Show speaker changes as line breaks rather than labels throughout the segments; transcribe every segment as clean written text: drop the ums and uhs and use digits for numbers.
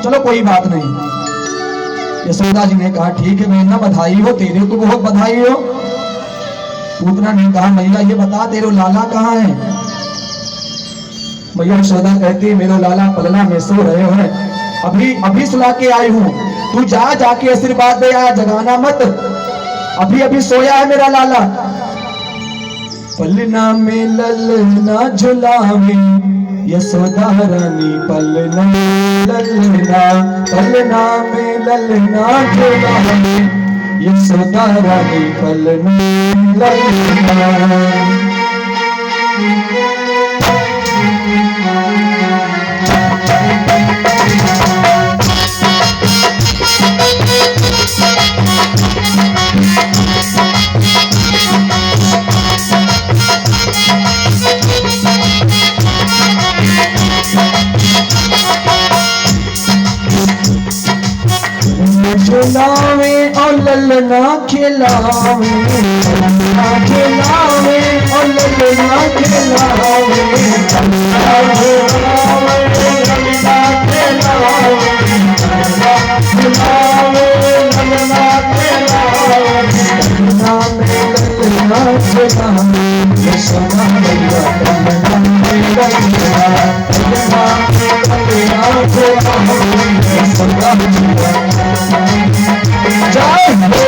चलो कोई बात नहीं। यशोदा जी ने कहा ठीक है मैना, बधाई हो, तेरे को बहुत बधाई हो। पूतना ने कहा मैया ये बता तेरे लाला कहाँ है? मैया यशोदा कहती है मेरे लाला पलना में सो रहे हैं, अभी अभी सुला के आई हूँ, तू जा जाके आशीर्वाद दे, आ जगाना मत, अभी अभी सोया है मेरा लाला। पलना में ललना झुलावे यशोदा रानी, पलना ललना, पलना में ललना झुलावे यशोदा रानी, पलना ललना। खिलावे और ललना खिलावे, ललना खिलावे और ललना खिलावे, ललना खिलावे, ललना खिलावे, ललना खिलावे, ललना में ललना खिलावे यशोदा मैया, ललना में ललना, ललना में ललना खिलावे यशोदा मैया। जय हो।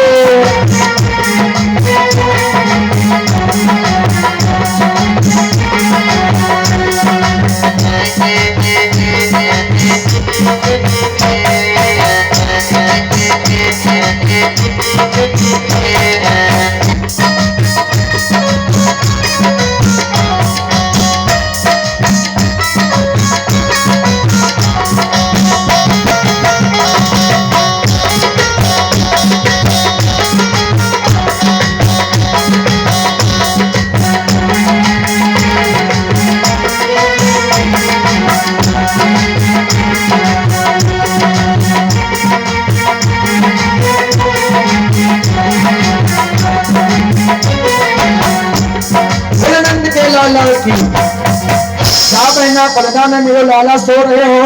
पलना में मेरे लाला सो रहे हो,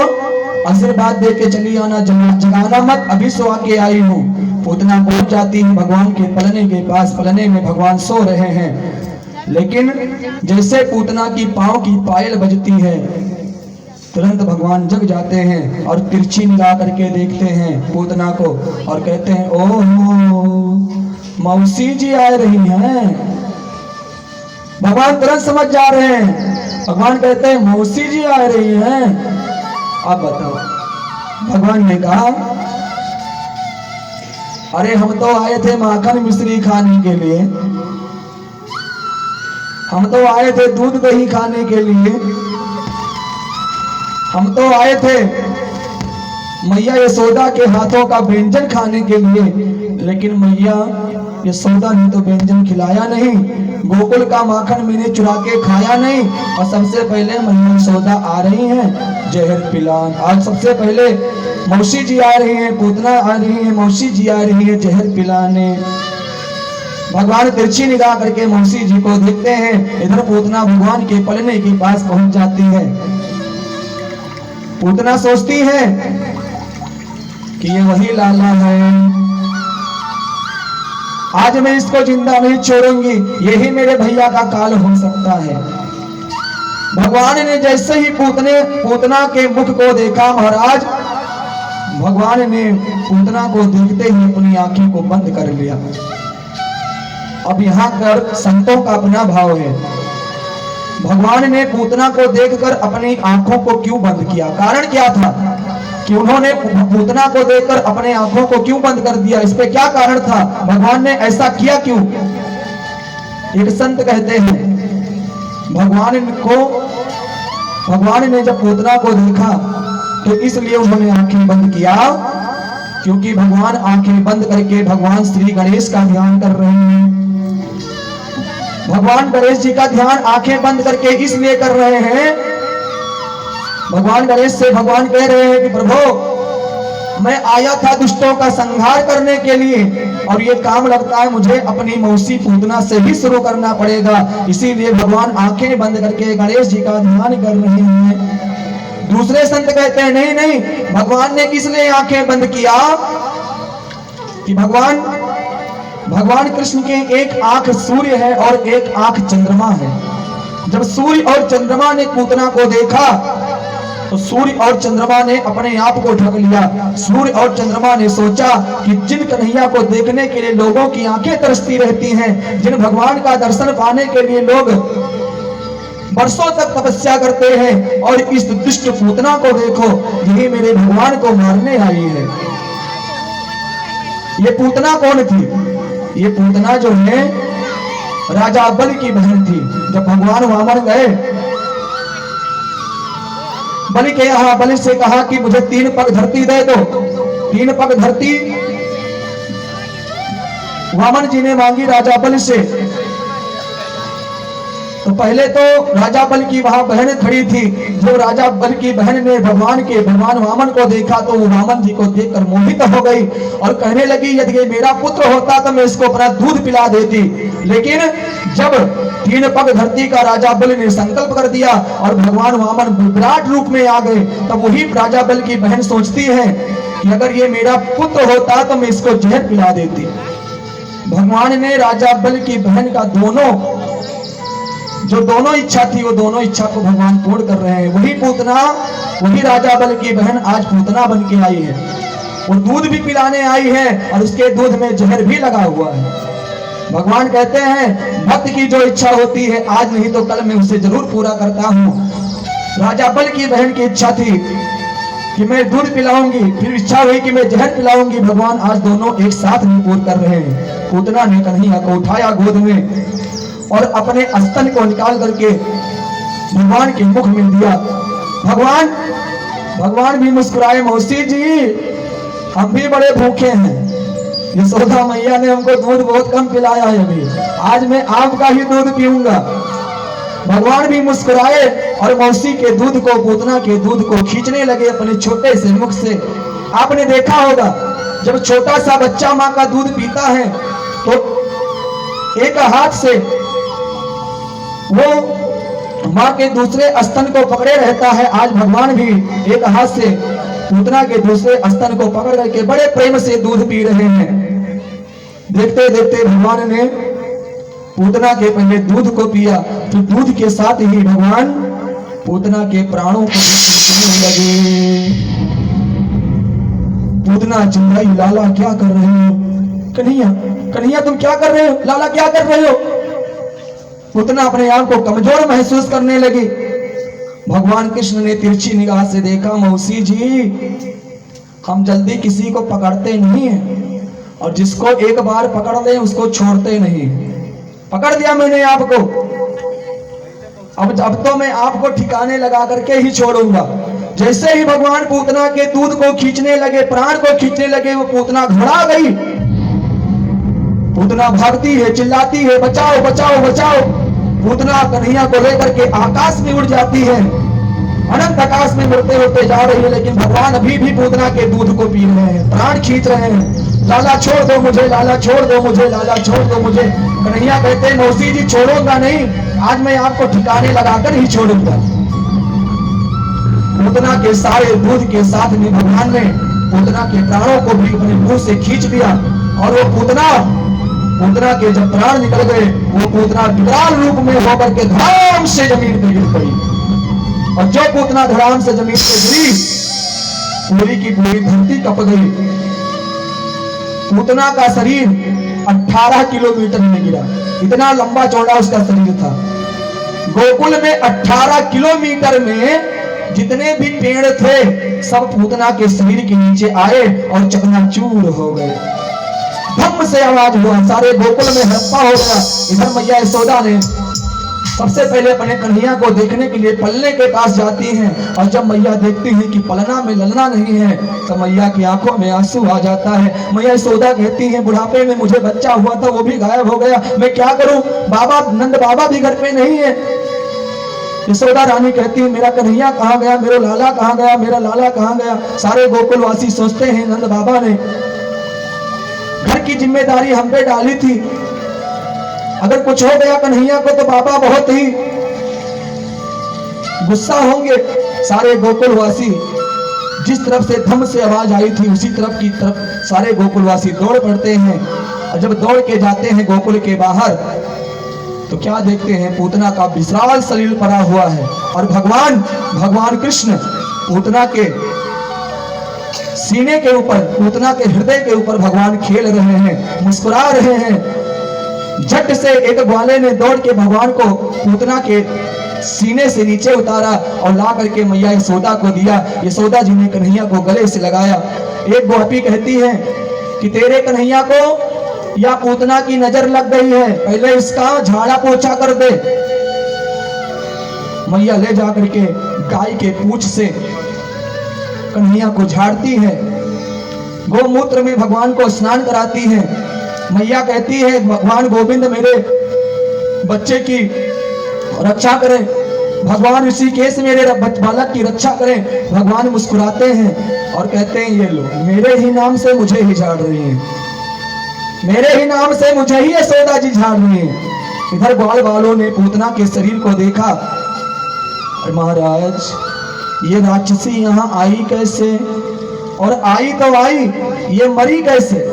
आशीर्वाद दे के चली आना, जगाना मत, अभी सो आके आई हूँ। पूतना पहुंच जाती है भगवान के पलने के पास, पलने में भगवान सो रहे हैं, लेकिन जैसे पूतना की पांव की पायल बजती है तुरंत भगवान जग जाते हैं और तिरछी निगाह करके देखते हैं पूतना को और कहते हैं ओह मौसी जी आ रही हैं। भगवान तुरंत समझ जा रहे हैं, भगवान कहते हैं मौसी जी आ रही हैं। अब बताओ, भगवान ने कहा अरे हम तो आए थे माखन मिश्री खाने के लिए, हम तो आए थे दूध दही खाने के लिए, हम तो आए थे मैया यशोदा के हाथों का व्यंजन खाने के लिए, लेकिन मैया यशोदा ने तो व्यंजन खिलाया नहीं, गोकुल का माखन मैंने चुरा के खाया नहीं, और सबसे पहले मैया यशोदा आ रही हैं जहर पिलान। आज सबसे पहले मौसी जी आ रही हैं, पूतना आ रही है, मौसी जी आ रही है जहर पिलाने। भगवान तिरछी निगाह करके मौसी जी को देखते हैं, इधर पूतना भगवान के पलने के पास पहुंच जाती है। पूतना सोचती है कि ये वही लाला है, आज मैं इसको जिंदा नहीं छोड़ूंगी, यही मेरे भैया का काल हो सकता है। भगवान ने जैसे ही पूतना के मुख को देखा महाराज, भगवान ने पूतना को देखते ही अपनी आंखें को बंद कर लिया। अब यहाँ कर संतों का अपना भाव है, भगवान ने पूतना को देखकर अपनी आंखों को क्यों बंद किया? कारण क्या था कि उन्होंने पूतना को देखकर अपने आंखों को क्यों बंद कर दिया? इस पे क्या कारण था? भगवान ने ऐसा किया क्यों? एक संत कहते हैं भगवान ने जब पूतना को देखा तो इसलिए उन्होंने आंखें बंद किया क्योंकि भगवान आंखें बंद करके भगवान श्री गणेश का ध्यान कर रहे हैं। भगवान गणेश जी का ध्यान आंखें बंद करके इसलिए कर रहे हैं, भगवान गणेश से भगवान कह रहे हैं कि प्रभु मैं आया था दुष्टों का संहार करने के लिए, और ये काम लगता है मुझे अपनी मौसी पूतना से ही शुरू करना पड़ेगा, इसीलिए भगवान आंखें बंद करके गणेश जी का ध्यान कर रहे हैं। दूसरे संत कहते हैं नहीं नहीं, भगवान ने इसलिए आंखें बंद किया कि भगवान कृष्ण के एक आंख सूर्य है और एक आंख चंद्रमा है। जब सूर्य और चंद्रमा ने पूतना को देखा तो सूर्य और चंद्रमा ने अपने आप को ढक लिया। सूर्य और चंद्रमा ने सोचा कि जिन कन्हैया को देखने के लिए लोगों की आंखें तरसती रहती हैं, जिन भगवान का दर्शन पाने के लिए लोग वर्षों तक तपस्या करते हैं, और इस दुष्ट पूतना को देखो, यही मेरे भगवान को मारने आई है। ये पूतना कौन थी? ये पूतना जो है राजा बलि की बहन थी। जब भगवान वामन गए, बलि के यहाँ बलि से कहा कि मुझे 3 पग धरती दे दो। 3 पग धरती वामन जी ने मांगी राजा बलि से। तो पहले तो राजा बल की वहां बहन खड़ी थी। जो राजा बल की बहन ने भगवान वामन को देखा तो वो वामन जी को देखकर मोहित हो गई और कहने लगी यदि ये मेरा पुत्र होता तो मैं इसको अपना दूध पिला देती। लेकिन जब 3 पग धरती का राजा बल ने संकल्प कर दिया और भगवान वामन विराट रूप में आ गए, तब वही राजा बल की बहन सोचती है कि अगर ये मेरा पुत्र होता तो मैं इसको जहर पिला देती। भगवान ने राजा बल की बहन का दोनों इच्छा थी, वो दोनों इच्छा को भगवान पूर्ण कर रहे हैं। वही पूतना, वही राजा बल की बहन आज पूतना बन के आई है। वो दूध भी पिलाने आई है और उसके दूध में जहर भी लगा हुआ है। भगवान कहते हैं भक्त की जो इच्छा होती है आज नहीं तो कल मैं उसे जरूर पूरा करता हूँ। राजा बल की बहन की इच्छा थी कि मैं दूध पिलाऊंगी, फिर इच्छा हुई कि मैं जहर पिलाऊंगी। भगवान आज दोनों एक साथ नहीं पूर्ण कर रहे हैं। पूतना ने कन्हैया को उठाया गोद में और अपने स्तन को निकाल करके भगवान के मुख में दिया। भगवान भी मुस्कुराए, मौसी जी हम भी बड़े भूखे हैं, यशोदा मैया ने हमको दूध बहुत कम पिलाया है, अभी आज मैं आपका ही दूध पीऊंगा। भगवान भी मुस्कुराए और मौसी के दूध को, पूतना के दूध को खींचने लगे अपने छोटे से मुख से। आपने देखा होगा जब छोटा सा बच्चा माँ का दूध पीता है तो एक हाथ से वो माँ के दूसरे स्तन को पकड़े रहता है। आज भगवान भी एक हाथ से पूतना के दूसरे स्तन को पकड़ करके बड़े प्रेम से दूध पी रहे हैं। देखते देखते भगवान ने पूतना के पहले दूध को पिया, तो दूध के साथ ही भगवान पूतना के प्राणों को खींचने लगे। पूतना चिल्लाई, लाला क्या कर रहे हो? कन्हैया तुम क्या कर रहे हो? लाला क्या कर रहे हो? पूतना अपने आप को कमजोर महसूस करने लगी। भगवान कृष्ण ने तिरछी निगाह से देखा, मौसी जी हम जल्दी किसी को पकड़ते नहीं हैं और जिसको एक बार पकड़ ले उसको छोड़ते नहीं। पकड़ दिया मैंने आपको, अब तो मैं आपको ठिकाने लगा करके ही छोड़ूंगा। जैसे ही भगवान पूतना के दूध को खींचने लगे, प्राण को खींचने लगे, वो पूतना घबरा गई। पूतना भागती है, चिल्लाती है, बचाओ बचाओ बचाओ। पूतना कन्हैया को लेकर के आकाश में उड़ जाती है, अनंत आकाश में उड़ते उड़ते जा रही है। लेकिन भगवान अभी भी पूतना के दूध को पी रहे हैं, प्राण खींच रहे हैं। लाला छोड़ दो मुझे, लाला छोड़ दो मुझे, लाला छोड़ दो मुझे। कन्हैया कहते हैं मौसी जी छोड़ूंगा नहीं, आज मैं आपको ठिकाने लगाकर ही छोड़ूंगा। पूतना के सारे दूध के साथ में भगवान ने पूतना के प्राणों को भी अपने मुंह से खींच लिया और वो पूतना के जब प्राण निकल गए, वो पूतना विकराल रूप में होकर के धड़ाम से जमीन पे गिर पड़ी। और जो पूतना धड़ाम से जमीन पे गिरी, पूरी की पूरी धरती कप गई। पूतना का शरीर 18 किलोमीटर में गिरा, इतना लंबा चौड़ा उसका शरीर था। गोकुल में 18 किलोमीटर में जितने भी पेड़ थे सब पूतना के शरीर के नीचे आए और चकनाचूर हो गए। धम्म से आवाज हुआ, सारे गोकुल में हड़प्पा हो गया। इधर मैया यशोदा ने सबसे पहले अपने कन्हैया को देखने के लिए पलने के पास जाती हैं और जब मैया देखती हैं कि पलना में ललना नहीं है तो मैया की आंखों में आंसू आ जाता है। मैया यशोदा कहती हैं बुढ़ापे में मुझे बच्चा हुआ था, वो भी गायब हो गया, मैं क्या करूं? बाबा नंद बाबा भी घर पे नहीं है। यशोदा रानी कहती है मेरा कन्हैया कहाँ गया, मेरा लाला कहाँ गया, मेरा लाला कहाँ गया? सारे गोकुलवासी सोचते हैं नंद बाबा ने घर की जिम्मेदारी हम पे डाली थी, अगर कुछ हो गया कन्हैया को तो बाबा बहुत ही गुस्सा होंगे सारे गोकुलवासी। जिस तरफ से धम से आवाज आई थी उसी तरफ की तरफ सारे गोकुलवासी दौड़ पड़ते हैं। और जब दौड़ के जाते हैं गोकुल के बाहर तो क्या देखते हैं, पूतना का विशाल शरीर पड़ा हुआ है और भगवान कृष्ण पूतना के सीने के ऊपर, पूतना के हृदय के ऊपर भगवान खेल रहे हैं, मुस्कुरा रहे हैं। झट से एक ग्वाले ने दौड़ के भगवान को पूतना के सीने से नीचे उतारा और ला करके मैया यशोदा को दिया। यशोदा जी ने कन्हैया को गले से लगाया। एक गोपी कहती है कि तेरे कन्हैया को या पूतना की नजर लग गई है, पहले इसका झाड़ा पोछा कर दे। मैया ले जाकर के गाय के पूंछ से कन्हैया को झाड़ती है, गोमूत्र में भगवान को स्नान कराती है। मैया कहती है भगवान गोविंद मेरे बच्चे की रक्षा करें, भगवान ऋषिकेश मेरे बालक की रक्षा करें। भगवान मुस्कुराते हैं और कहते हैं ये लो, मेरे ही नाम से मुझे ही झाड़ रही हैं, मेरे ही नाम से मुझे ही यशोदा जी झाड़ रही हैं। इधर ग्वाल वालों ने पूतना के शरीर को देखा, महाराज ये राक्षसी यहाँ आई कैसे, और आई तो आई, ये मरी कैसे।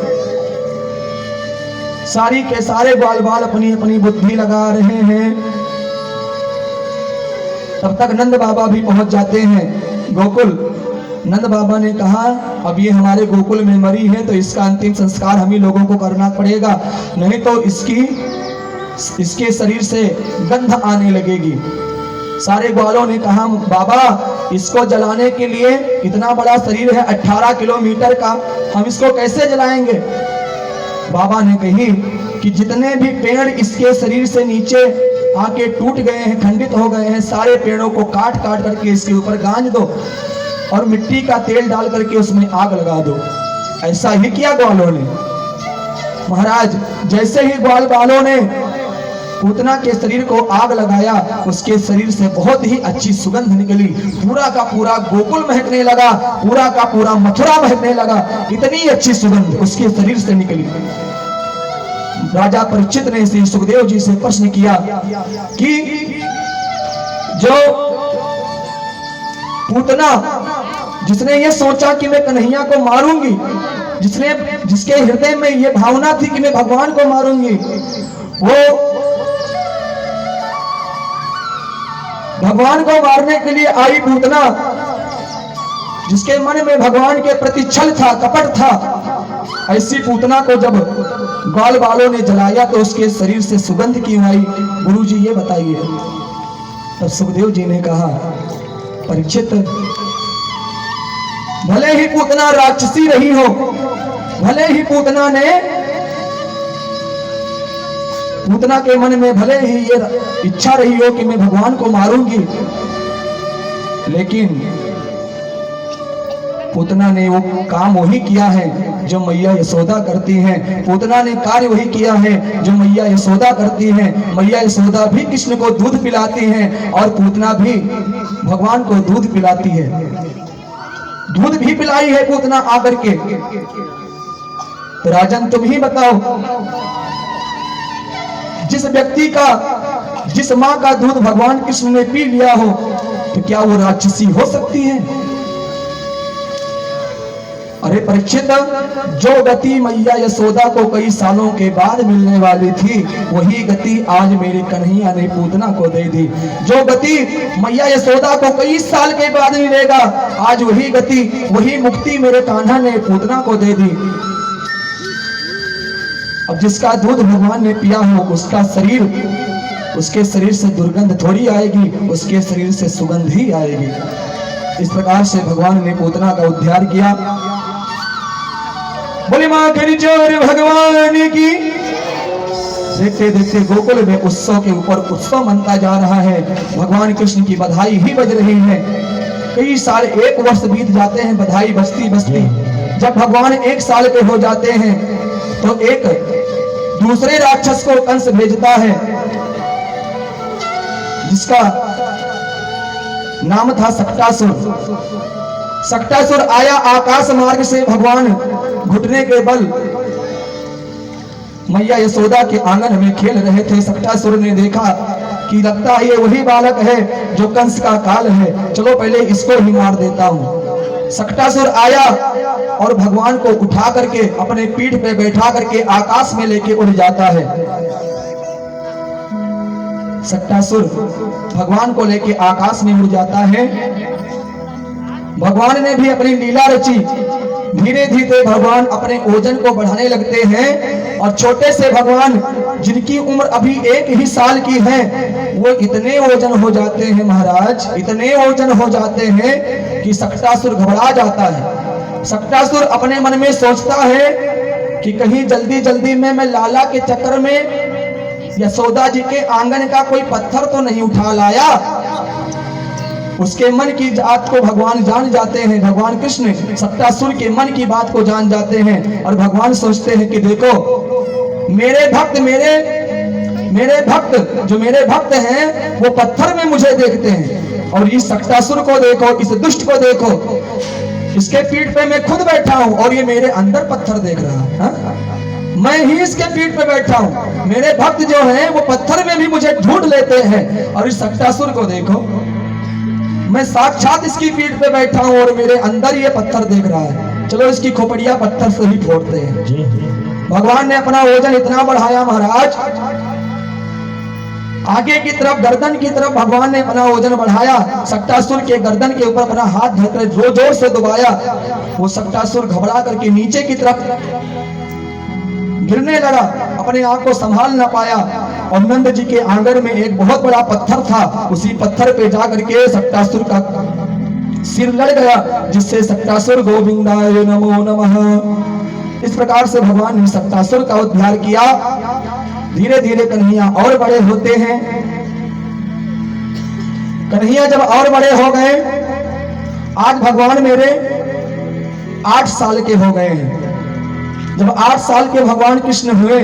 सारी के सारे ग्वाल बाल अपनी अपनी बुद्धि लगा रहे हैं। तब तक नंद बाबा भी पहुंच जाते हैं गोकुल। नंद बाबा ने कहा अब ये हमारे गोकुल में मरी है तो इसका अंतिम संस्कार हम ही लोगों को करना पड़ेगा, नहीं तो इसके शरीर से गंध आने लगेगी। सारे ग्वालों ने कहा बाबा इसको जलाने के लिए इतना बड़ा शरीर है 18 किलोमीटर का, हम इसको कैसे जलाएंगे। बाबा ने कही कि जितने भी पेड़ इसके शरीर से नीचे आके टूट गए हैं, खंडित हो गए हैं, सारे पेड़ों को काट काट करके इसके ऊपर गांज दो और मिट्टी का तेल डाल करके उसमें आग लगा दो। ऐसा ही किया ग्वालों ने। महाराज जैसे ही ग्वाल बालों ने पूतना के शरीर को आग लगाया, उसके शरीर से बहुत ही अच्छी सुगंध निकली। पूरा का पूरा गोकुल महकने लगा, पूरा का पूरा मथुरा महकने लगा। इतनी अच्छी सुगंध उसके शरीर से निकली। राजा परीक्षित ने श्री सुखदेव जी से प्रश्न किया कि जो पूतना जिसने ये सोचा कि मैं कन्हैया को मारूंगी, जिसके हृदय में ये भावना थी कि मैं भगवान को मारूंगी, वो भगवान को मारने के लिए आई पूतना, जिसके मन में भगवान के प्रति छल था, कपट था, ऐसी पूतना को जब ग्वाल बालों ने जलाया तो उसके शरीर से सुगंध क्यों आई, गुरुजी ये बताइए। तब सुखदेव जी ने कहा परीक्षित भले ही पूतना राक्षसी रही हो, भले ही पूतना के मन में भले ही ये इच्छा रही हो कि मैं भगवान को मारूंगी, लेकिन पूतना ने वो काम वही किया है जो मैया यशोदा करती हैं। पूतना ने कार्य वही किया है जो मैया यशोदा करती हैं। मैया यशोदा भी कृष्ण को दूध पिलाती हैं और पूतना भी भगवान को दूध पिलाती है। दूध भी पिलाई है पूतना आकर के। तो राजन तुम ही बताओ, जिस व्यक्ति का, जिस माँ का दूध भगवान कृष्ण ने पी लिया हो तो क्या वो राक्षसी हो सकती है? अरे परीक्षित, जो गति मैया यशोदा को कई सालों के बाद मिलने वाली थी वही गति आज मेरे कन्हैया ने पूतना को दे दी। जो गति मैया यशोदा को कई साल के बाद मिलेगा, आज वही गति, वही मुक्ति मेरे कान्हा ने पूतना को दे दी। अब जिसका दूध भगवान ने पिया हो उसका शरीर, उसके शरीर से दुर्गंध थोड़ी आएगी, उसके शरीर से सुगंध ही आएगी। इस प्रकार से भगवान ने पूतना का उद्धार किया। बोले मां गिरिजोर भगवान की। देखते देखते गोकुल में उत्सव के ऊपर उत्सव मनता जा रहा है। भगवान कृष्ण की बधाई ही बज रही है। कई साल, 1 वर्ष बीत जाते हैं बधाई बजती बजती। जब भगवान 1 साल के हो जाते हैं तो एक दूसरे राक्षस को कंस भेजता है जिसका नाम था सक्टासुर। सक्टासुर आया आकाश मार्ग से, भगवान घुटने के बल मैया यशोदा के आंगन में खेल रहे थे। सक्टासुर ने देखा कि लगता है ये वही बालक है जो कंस का काल है, चलो पहले इसको ही मार देता हूं। सक्टासुर आया और भगवान को उठा करके अपने पीठ पे बैठा करके आकाश में लेके उड़ जाता है। सक्टासुर भगवान को लेके आकाश में उड़ जाता है। भगवान ने भी अपनी लीला रची। धीरे धीरे भगवान अपने ओजन को बढ़ाने लगते हैं और छोटे से भगवान जिनकी उम्र अभी 1 ही साल की है वो इतने ओजन हो जाते हैं महाराज, इतने ओजन हो जाते हैं कि सक्टासुर घबरा जाता है। सक्टासुर अपने मन में सोचता है कि कहीं जल्दी जल्दी में मैं लाला के चक्कर में यशोदा जी के आंगन का कोई पत्थर तो नहीं उठा लाया। उसके मन की बात को भगवान जान जाते हैं। भगवान कृष्ण सक्टासुर के मन की बात को जान जाते हैं और भगवान सोचते हैं कि देखो मेरे भक्त जो मेरे भक्त हैं वो पत्थर में मुझे देखते हैं, और इस सक्टासुर को देखो, इस दुष्ट को देखो, इसके पीठ पे मैं खुद बैठा हूं और ये मेरे अंदर पत्थर देख रहा है। मैं ही इसके पीठ पे बैठा हूं। मेरे भक्त जो हैं वो पत्थर में भी मुझे ढूंढ लेते हैं, और इस सक्टासुर को देखो, मैं साक्षात इसकी पीठ पे बैठा हूं और मेरे अंदर ये पत्थर देख रहा है। चलो इसकी खोपड़ियां पत्थर से ही फोड़ते हैं। भगवान ने अपना वजन इतना बढ़ाया महाराज, आगे की तरफ गर्दन की तरफ भगवान ने अपना वजन बढ़ाया। सक्टासुर के गर्दन के ऊपर अपना हाथ धरकर जोर जोर से दबाया। वो सक्टासुर घबरा करके नीचे की तरफ गिरने लगा, अपने आप को संभाल ना पाया, और नंद जी के आंगन में एक बहुत बड़ा पत्थर था, उसी पत्थर पे जाकर के सक्टासुर का सिर लड़ गया, जिससे सक्टासुर गोविंदाय नमो नमः। इस प्रकार से भगवान ने सक्टासुर का उद्धार किया। धीरे धीरे कन्हैया और बड़े होते हैं। कन्हैया जब और बड़े हो गए, आज भगवान मेरे 8 साल के हो गए हैं। जब 8 साल के भगवान कृष्ण हुए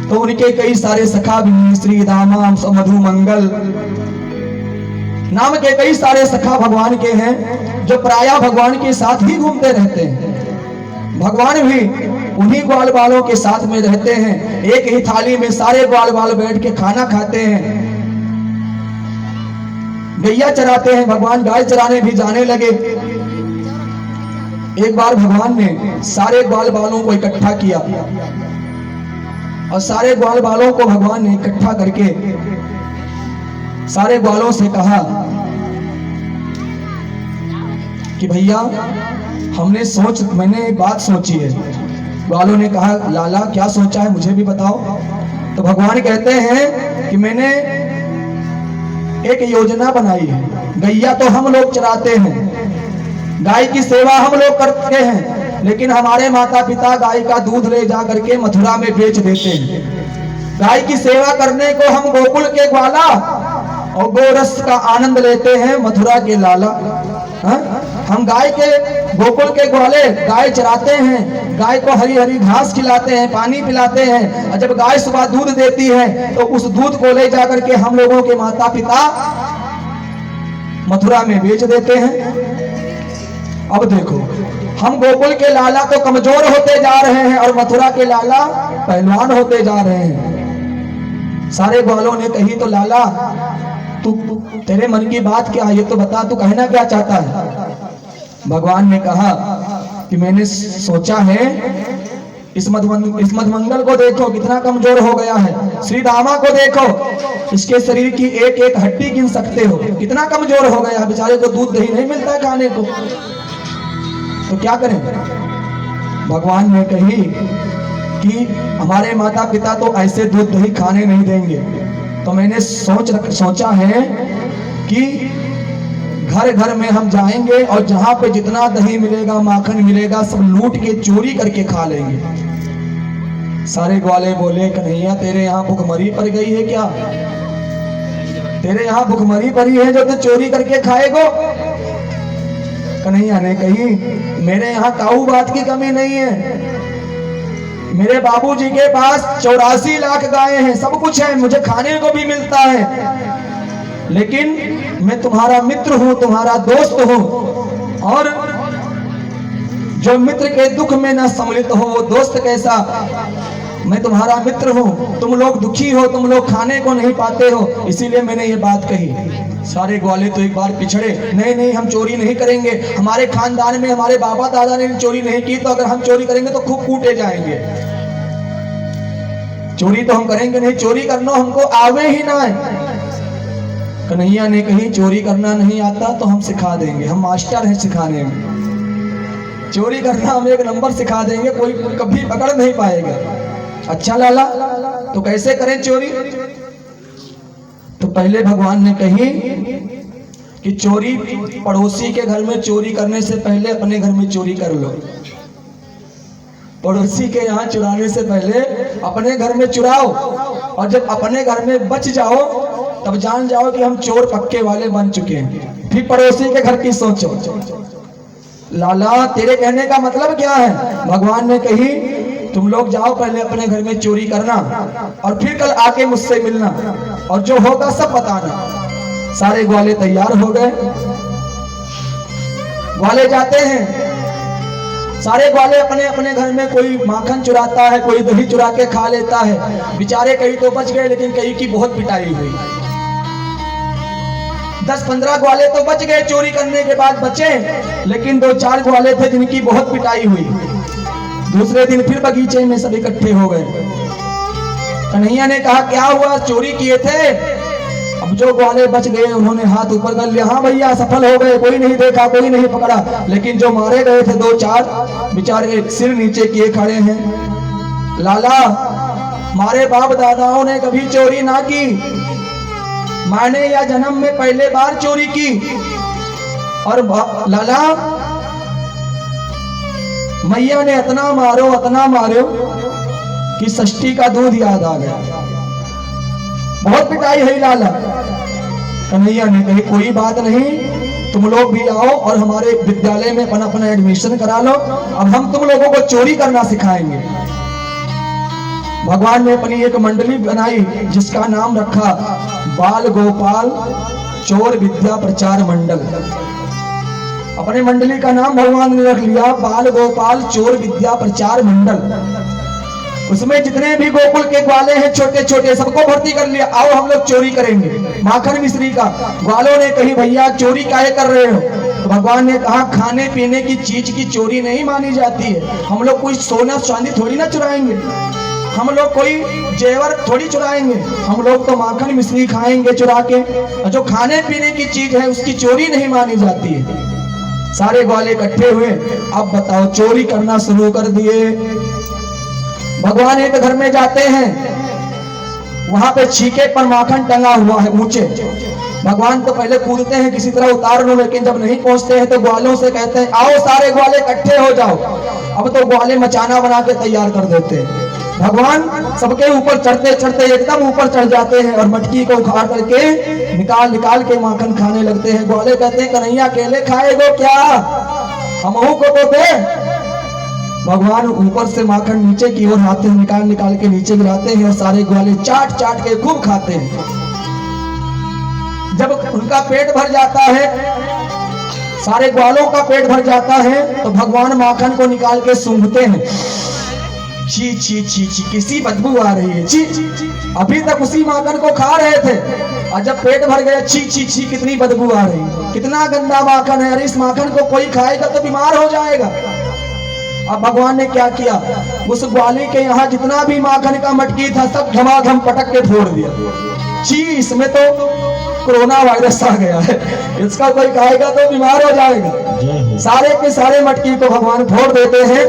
तो उनके कई सारे सखा भी, श्री दामा, मधु मंगल नाम के कई सारे सखा भगवान के हैं, जो प्रायः भगवान के साथ ही घूमते रहते हैं। भगवान भी उन्हीं ग्वाल बालों के साथ में रहते हैं। एक ही थाली में सारे ग्वाल बाल बैठ के खाना खाते हैं। गैया चराते हैं, भगवान गाय चराने भी जाने लगे। एक बार भगवान ने सारे ग्वाल बालों को इकट्ठा किया और सारे ग्वाल बालों को भगवान ने इकट्ठा करके सारे ग्वालों से कहा कि भैया मैंने एक बात सोची है। ग्वालों ने कहा लाला क्या सोचा है, मुझे भी बताओ। तो भगवान कहते हैं कि मैंने एक योजना बनाई है। गैया तो हम लोग चराते हैं, गाय की सेवा हम लोग करते हैं, लेकिन हमारे माता पिता गाय का दूध ले जा करके मथुरा में बेच देते हैं। गाय की सेवा करने को हम गोकुल के ग्वाला और गोरस का आनंद लेते हैं मथुरा के लाला। हम गाय के गोकुल के ग्वाले गाय चराते हैं, गाय को हरी हरी घास खिलाते हैं, पानी पिलाते हैं, और जब गाय सुबह दूध देती है तो उस दूध को ले जाकर के हम लोगों के माता पिता मथुरा में बेच देते हैं। अब देखो हम गोकुल के लाला तो कमजोर होते जा रहे हैं और मथुरा के लाला पहलवान होते जा रहे हैं। सारे ग्वालों ने कही तो लाला तू तेरे मन की बात क्या है, ये तो बता, तू कहना क्या चाहता है। भगवान ने कहा कि मैंने सोचा है इस मधुमंगल को देखो कितना कमजोर हो गया है, श्री दामा को देखो इसके शरीर की एक एक हड्डी गिन सकते हो, कितना कमजोर हो गया, बेचारे को दूध दही नहीं मिलता खाने को, तो क्या करें। भगवान ने कही कि हमारे माता पिता तो ऐसे दूध दही खाने नहीं देंगे, तो मैंने सोचा है कि घर घर में हम जाएंगे और जहां पे जितना दही मिलेगा, माखन मिलेगा, सब लूट के चोरी करके खा लेंगे। सारे ग्वाले बोले कन्हैया तेरे यहाँ भुखमरी पड़ गई है क्या, तेरे यहाँ भुखमरी पड़ी है जो तू चोरी करके खाएगो। कन्हैया ने कही मेरे यहाँ काऊ बात की कमी नहीं है, मेरे बाबूजी के पास 84 लाख गायें हैं, सब कुछ है, मुझे खाने को भी मिलता है, लेकिन मैं तुम्हारा मित्र हूं, तुम्हारा दोस्त हूं, और जो मित्र के दुख में न सम्मिलित हो वो दोस्त कैसा। मैं तुम्हारा मित्र हूँ, तुम लोग दुखी हो, तुम लोग खाने को नहीं पाते हो, इसीलिए मैंने ये बात कही। सारे ग्वाले तो एक बार पिछड़े, नहीं नहीं हम चोरी नहीं करेंगे, हमारे खानदान में हमारे बाबा दादा ने चोरी नहीं की, तो अगर हम चोरी करेंगे तो खूब कूटे जाएंगे, चोरी तो हम करेंगे नहीं, चोरी करना हमको आवे ही ना है। कन्हैया ने कही चोरी करना नहीं आता तो हम सिखा देंगे, हम मास्टर हैं सिखाने में, चोरी करना हम एक नंबर सिखा देंगे, कोई कभी पकड़ नहीं पाएगा। अच्छा लाला तो कैसे करें चोरी? तो पहले भगवान ने कही कि चोरी पड़ोसी के घर में चोरी करने से पहले अपने घर में चोरी कर लो, पड़ोसी के यहाँ चुराने से पहले अपने घर में चुराओ, और जब अपने घर में बच जाओ तब जान जाओ कि हम चोर पक्के वाले बन चुके हैं, फिर पड़ोसी के घर की सोचो। लाला तेरे कहने का मतलब क्या है? भगवान ने कही तुम लोग जाओ पहले अपने घर में चोरी करना और फिर कल आके मुझसे मिलना और जो होगा सब बताना। सारे ग्वाले तैयार हो गए, ग्वाले जाते हैं, सारे ग्वाले अपने अपने घर में, कोई माखन चुराता है, कोई दही चुरा के खा लेता है। बेचारे कई तो बच गए लेकिन कई की बहुत पिटाई हुई। 10-15 ग्वाले तो बच गए, चोरी करने के बाद बचे, लेकिन 2-4 ग्वाले थे जिनकी बहुत पिटाई हुई। दूसरे दिन फिर बगीचे में सब इकट्ठे हो गए। कन्हैया ने कहा क्या हुआ, चोरी किए थे? अब जो ग्वाले बच गए उन्होंने हाथ ऊपर कर लिया, हाँ भैया सफल हो गए, कोई नहीं देखा, कोई नहीं पकड़ा। लेकिन जो मारे गए थे 2-4 बेचारे सिर नीचे किए खड़े हैं। लाला हमारे बाप दादाओं ने कभी चोरी ना की, मैंने या जन्म में पहले बार चोरी की। और लाला मैया ने इतना मारो कि षष्ठी का दूध याद आ गया, बहुत पिटाई है लाला। कन्हैया ने कही कोई बात नहीं, तुम लोग भी आओ और हमारे विद्यालय में अपना एडमिशन करा लो, अब हम तुम लोगों को चोरी करना सिखाएंगे। भगवान ने अपनी एक मंडली बनाई जिसका नाम रखा बाल गोपाल चोर विद्या प्रचार मंडल। अपने मंडली का नाम भगवान ने रख लिया बाल गोपाल चोर विद्या प्रचार मंडल। उसमें जितने भी गोकुल के ग्वाले हैं छोटे छोटे सबको भर्ती कर लिया, आओ हम लोग चोरी करेंगे। माखन मिश्री का ग्वालों ने कही भैया चोरी काहे कर रहे हो? तो भगवान ने कहा खाने पीने की चीज की चोरी नहीं मानी जाती है, हम लोग कोई सोना चांदी थोड़ी ना चुराएंगे, हम लोग कोई जेवर थोड़ी चुराएंगे, हम लोग तो माखन मिश्री खाएंगे चुरा के, और जो खाने पीने की चीज है उसकी चोरी नहीं मानी जाती है। सारे ग्वाले इकट्ठे हुए, अब बताओ चोरी करना शुरू कर दिए। भगवान एक घर में जाते हैं, वहां पे छीके पर माखन टंगा हुआ है ऊंचे। भगवान तो पहले कूदते हैं किसी तरह उतार लो, लेकिन जब नहीं पहुंचते हैं तो ग्वालों से कहते हैं आओ सारे ग्वाले इकट्ठे हो जाओ। अब तो ग्वाले मचाना बना के तैयार कर देते हैं। भगवान सबके ऊपर चढ़ते चढ़ते एकदम ऊपर चढ़ जाते हैं और मटकी को उखाड़ करके निकाल के माखन खाने लगते हैं। ग्वाले कहते हैं कन्हैया अकेले खाएगो क्या, हमहू को तो दे। भगवान ऊपर से माखन नीचे की ओर हाथ निकाल के नीचे गिराते हैं और सारे ग्वाले चाट के खूब खाते हैं। जब उनका पेट भर जाता है, सारे ग्वालों का पेट भर जाता है, तो भगवान माखन को निकाल के सूंघते हैं। छी छी छी छी किसी बदबू आ रही है, छी। अभी तक उसी माखन को खा रहे थे और जब पेट भर गया छी छी छी कितनी बदबू आ रही है, कितना गंदा माखन है, अरे इस माखन को कोई खाएगा तो बीमार हो जाएगा। अब भगवान ने क्या किया, उस ग्वाले के यहाँ जितना भी माखन का मटकी था सब धमाधम पटक के फोड़ दिया। छी इसमें तो कोरोना वायरस आ गया है, इसका कोई खाएगा तो बीमार हो जाएगा। सारे के सारे मटकी को भगवान फोड़ देते हैं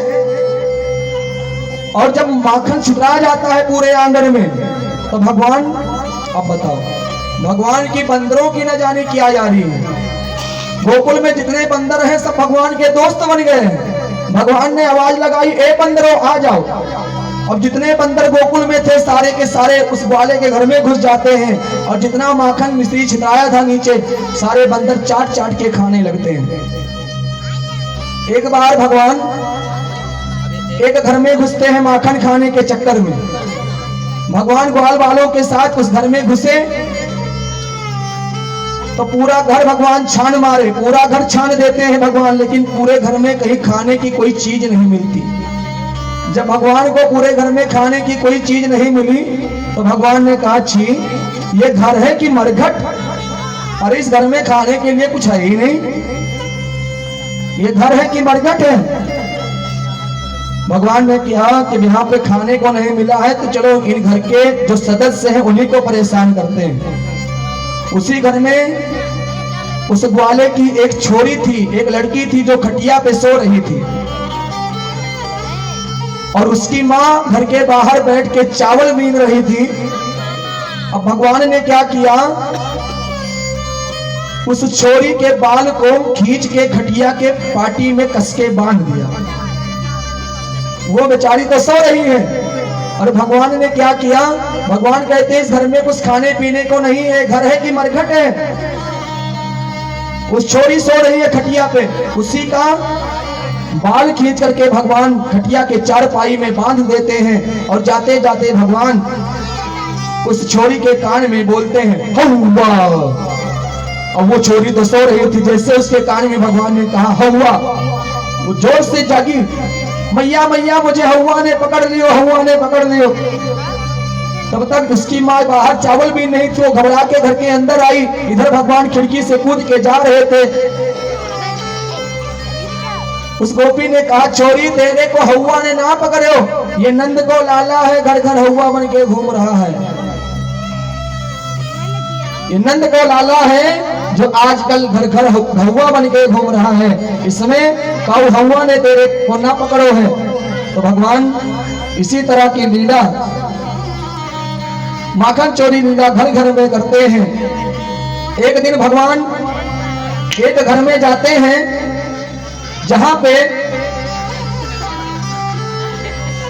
और जब माखन छितरा जाता है पूरे आंगन में तो भगवान, अब बताओ भगवान की बंदरों की न जाने क्या जा रही है। गोकुल में जितने बंदर हैं सब भगवान के दोस्त बन गए हैं। भगवान ने आवाज लगाई ए बंदरों आ जाओ। अब जितने बंदर गोकुल में थे सारे के सारे उस ग्वाले के घर में घुस जाते हैं और जितना माखन मिश्री छिताया था नीचे सारे बंदर चाट के खाने लगते हैं। एक बार भगवान एक घर में घुसते हैं माखन खाने के चक्कर में। भगवान ग्वाल वालों के साथ उस घर में घुसे तो पूरा घर भगवान छान मारे, पूरा घर छान देते हैं भगवान, लेकिन पूरे घर में कहीं खाने की कोई चीज नहीं मिलती। जब भगवान को पूरे घर में खाने की कोई चीज नहीं मिली तो भगवान ने कहा, छी ये घर है कि मरघट, अरे इस घर में खाने के लिए कुछ है ही नहीं, ये घर है कि मरघट है। भगवान ने कहा कि यहाँ पे खाने को नहीं मिला है तो चलो इन घर के जो सदस्य हैं उन्हीं को परेशान करते हैं। उसी घर में उस ग्वाले की एक छोरी थी, एक लड़की थी जो खटिया पे सो रही थी और उसकी माँ घर के बाहर बैठ के चावल बीन रही थी। अब भगवान ने क्या किया, उस छोरी के बाल को खींच के खटिया के पाटी में कस के बांध दिया। वो बेचारी तो सो रही है और भगवान ने क्या किया, भगवान कहते हैं इस घर में कुछ खाने पीने को नहीं है, घर है कि मरघट है। उस छोरी सो रही है खटिया पे, उसी का बाल खींच करके भगवान खटिया के चारपाई में बांध देते हैं और जाते जाते भगवान उस छोरी के कान में बोलते हैं हौवा। और वो छोरी तो सो रही थी, जैसे उसके कान में भगवान ने कहा हौवा, वो जोर से जागी, मैया मैया मुझे हौवा ने पकड़ लियो, हौवा ने पकड़ लियो। तब तक उसकी माँ बाहर चावल भी नहीं थी, वो घबरा के घर के अंदर आई। इधर भगवान खिड़की से कूद के जा रहे थे। उस गोपी ने कहा, छोरी तेरे को हौवा ने ना पकड़ो, ये नंद को लाला है, घर घर हौवा बन के घूम रहा है। ये नंद को लाला है जो आजकल घर घर हौवा बन के घूम रहा है, इसमें काऊ हौवा ने तेरे को ना पकड़ो है। तो भगवान इसी तरह की लीला, माखन चोरी लीला घर घर में करते हैं। एक दिन भगवान एक घर में जाते हैं जहां पे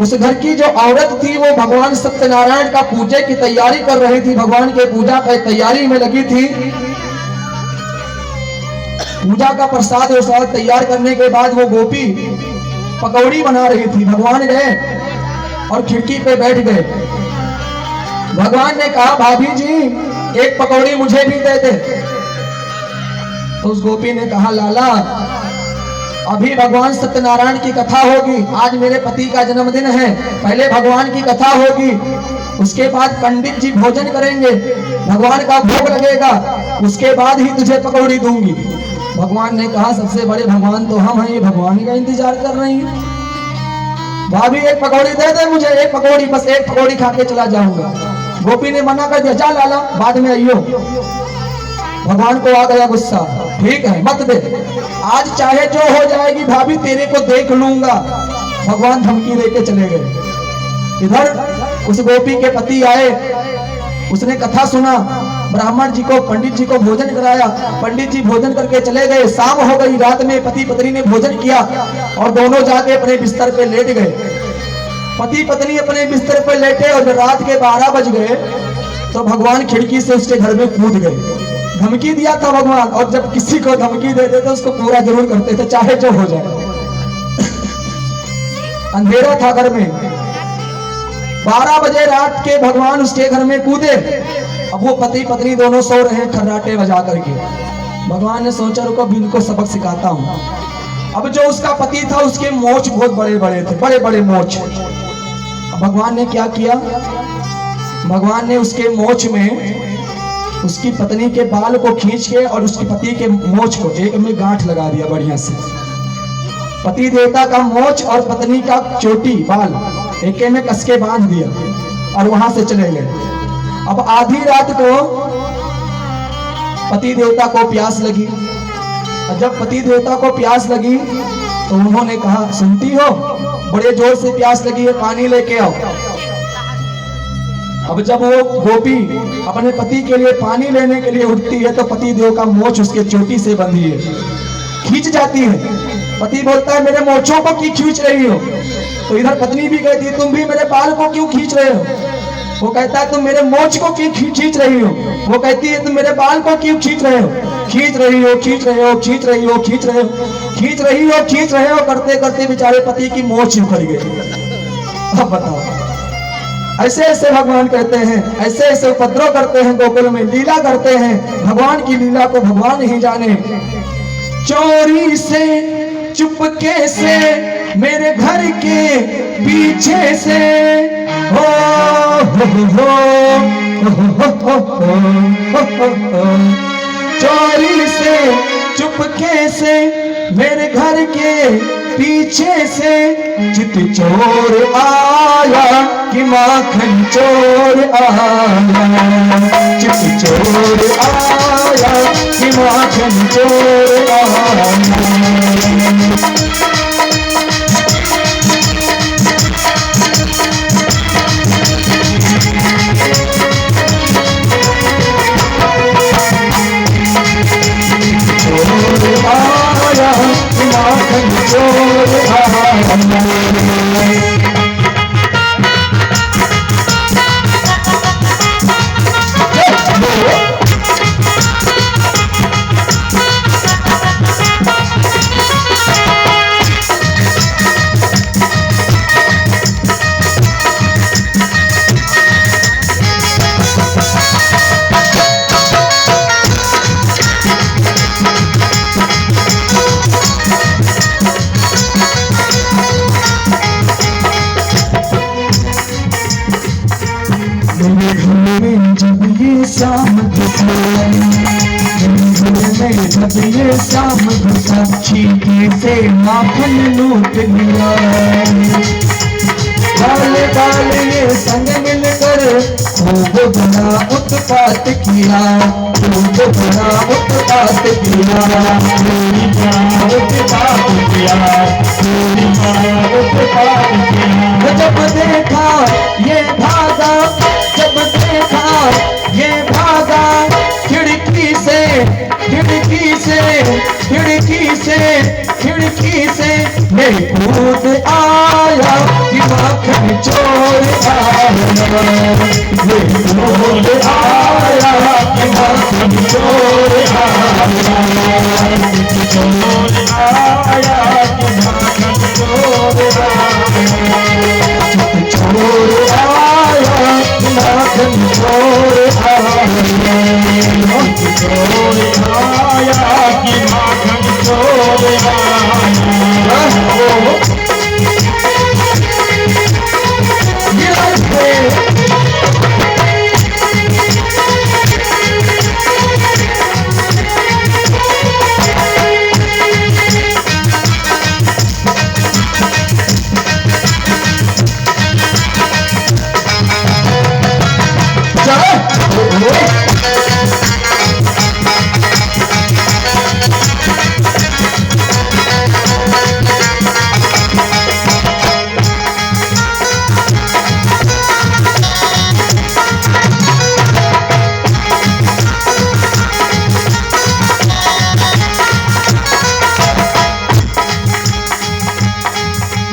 उस घर की जो औरत थी वो भगवान सत्यनारायण का पूजे की तैयारी कर रही थी, भगवान के पूजा की तैयारी में लगी थी। पूजा का प्रसाद तैयार करने के बाद वो गोपी पकौड़ी बना रही थी। भगवान गए और खिड़की पे बैठ गए। भगवान ने कहा, भाभी जी एक पकौड़ी मुझे भी दे दे। तो उस गोपी ने कहा, लाला अभी भगवान सत्यनारायण की कथा होगी, आज मेरे पति का जन्मदिन है, पहले भगवान की कथा होगी, उसके बाद पंडित जी भोजन करेंगे, भगवान का भोग लगेगा, उसके बाद ही तुझे पकौड़ी दूंगी। भगवान ने कहा, सबसे बड़े भगवान तो हम हैं, ये भगवान का इंतजार कर रही है। भाभी एक पकौड़ी दे दे मुझे, एक पकौड़ी, बस एक पकौड़ी खा के चला जाऊंगा। गोपी ने मना कर दिया, जा लाला बाद में आइयो। भगवान को आ गया गुस्सा, ठीक है मत दे, आज चाहे जो हो जाएगी भाभी तेरे को देख लूंगा। भगवान धमकी देके चले गए। इधर उस गोपी के पति आए, उसने कथा सुना, ब्राह्मण जी को पंडित जी को भोजन कराया, पंडित जी भोजन करके चले गए। शाम हो गई, रात में पति पत्नी ने भोजन किया और दोनों जाके अपने बिस्तर पे लेट गए। पति पत्नी अपने बिस्तर पे लेटे और रात के 12 बज गए तो भगवान खिड़की से उसके घर में कूद गए। धमकी दिया था भगवान, और जब किसी को धमकी देते तो उसको पूरा जरूर करते थे, चाहे जो हो जाए। अंधेरा था घर में, 12 बजे रात के भगवान उसके घर में कूदे। अब वो पति पत्नी दोनों सो रहे हैं खर्राटे बजा करके। भगवान ने सोचा रुको अभी इनको सबक सिखाता हूँ। अब जो उसका पति था उसके मोछ बहुत बड़े बड़े थे, बड़े बड़े मोछ। भगवान ने क्या किया, भगवान ने उसके मोछ में उसकी पत्नी के बाल को खींच के और उसके पति के मोछ को एक में गांठ लगा दिया बढ़िया से। पति देवता का मोछ और पत्नी का चोटी बाल एक में कस के बांध दिया और वहां से चले गए। अब आधी रात को पति देवता को प्यास लगी, और जब पति देवता को प्यास लगी तो उन्होंने कहा, सुनती हो बड़े जोर से प्यास लगी है, पानी लेके आओ। अब जब वो गोपी अपने पति के लिए पानी लेने के लिए उठती है तो पति देव का मोछ उसके चोटी से बंधी है, खींच जाती है। पति बोलता है, मेरे मोछों को क्यों खींच रही हो? तो इधर पत्नी भी कहती है, तुम भी मेरे बाल को क्यों खींच रहे हो? वो कहता है, तुम मेरे मोछ को क्यों खींच रही हो? वो कहती है, तुम मेरे बाल को क्यों खींच रहे हो? खींच रही हो, खींच रहे हो, खींच रही हो, खींच रहे हो, खींच रही हो, खींच रहे हो, करते करते बेचारे पति की मोछ उखड़ गई। अब बताओ, ऐसे ऐसे भगवान कहते हैं, ऐसे ऐसे उपद्रव करते हैं, गोकुल में लीला करते हैं। भगवान की लीला को भगवान ही जाने। चोरी से चुपके से मेरे मेरे घर के पीछे से हो चोरी से चुपके से मेरे घर के पीछे से चित चोर आया कि माखन चोर आया, चित चोर आया कि माखन चोर आया। शाम जब ये शाम घुसा चीटी से माखन लूट लिया, बाले बाले ये संग मिलकर खूब बड़ा उत्पात किया, खूब बड़ा उत्पात किया, उत्पात किया, उत्पात किया। जब देखा ये भागा, जब देखा ये भागा, खिड़की से खिड़की से खिड़की से खिड़की से मैं कूद आया कि माखन चोर आया, मैं कूद आया कि माखन चोर आया, चोर आया कि माखन चोर आया, चोर आया कि माखन चोर आया, चोर आया कि माखन चोर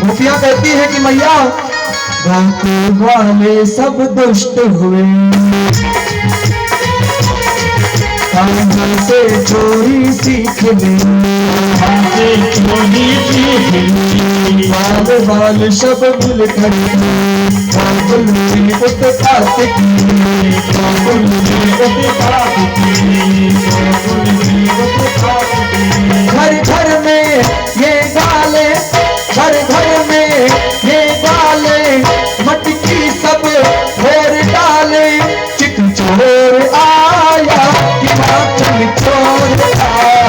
मुखिया कहती है कि मैया गाँव वाले सब दुष्ट हुए, कांधे से चोरी सीख ले, चोरी सीख ले, बाल बाल सब मिल कर काबुल में उत्पात किए, काबुल में उत्पात किए, काबुल में उत्पात किए। घर घर में ये गाले, घर घर में ये गाले, मटकी सब फोड़ डाले, चित चोर आया कि माखन चोर आया,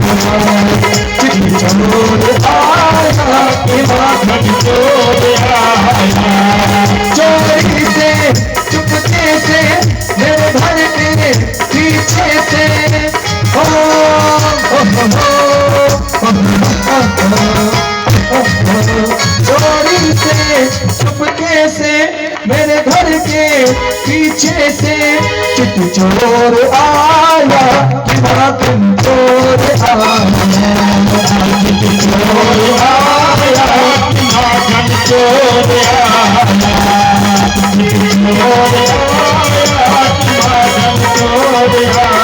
चित चोर आया कि माखन चोर आया। चोरी से चुपके से मेरे घर के पीछे से चोरी से चुपके से मेरे घर के पीछे से चित चोर आया कि माखन चोर आया, चित चोर आया कि माखन चोर आया, चित चोर आया कि माखन चोर आया।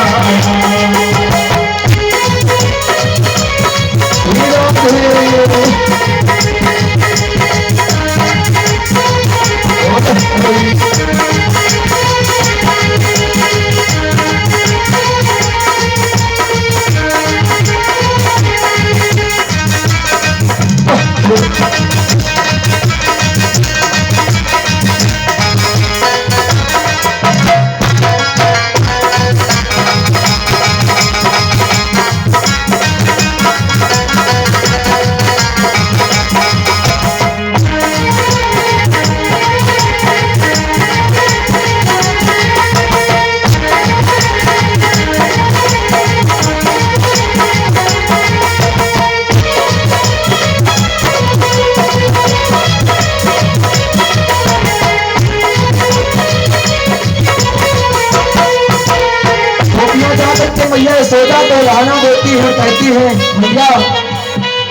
मैया यशोदा को लाना देती है, कहती है मैया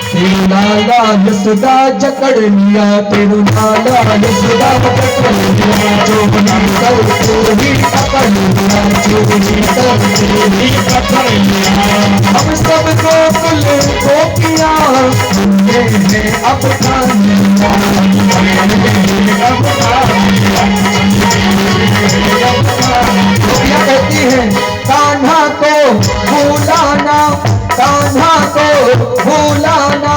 तेरू लाला यशोदा जकड़ लिया, तेरू लाला यशोदा पकड़ लिया, चोरी कर चोरी पकड़ लिया, चोरी कर चोरी पकड़ लिया। हम सब गोकुल गोपियाँ सुनने हैं अब कहानियाँ, गोपियाँ कहती हैं कान्हा को भूलाना, कान्हा को भूलाना,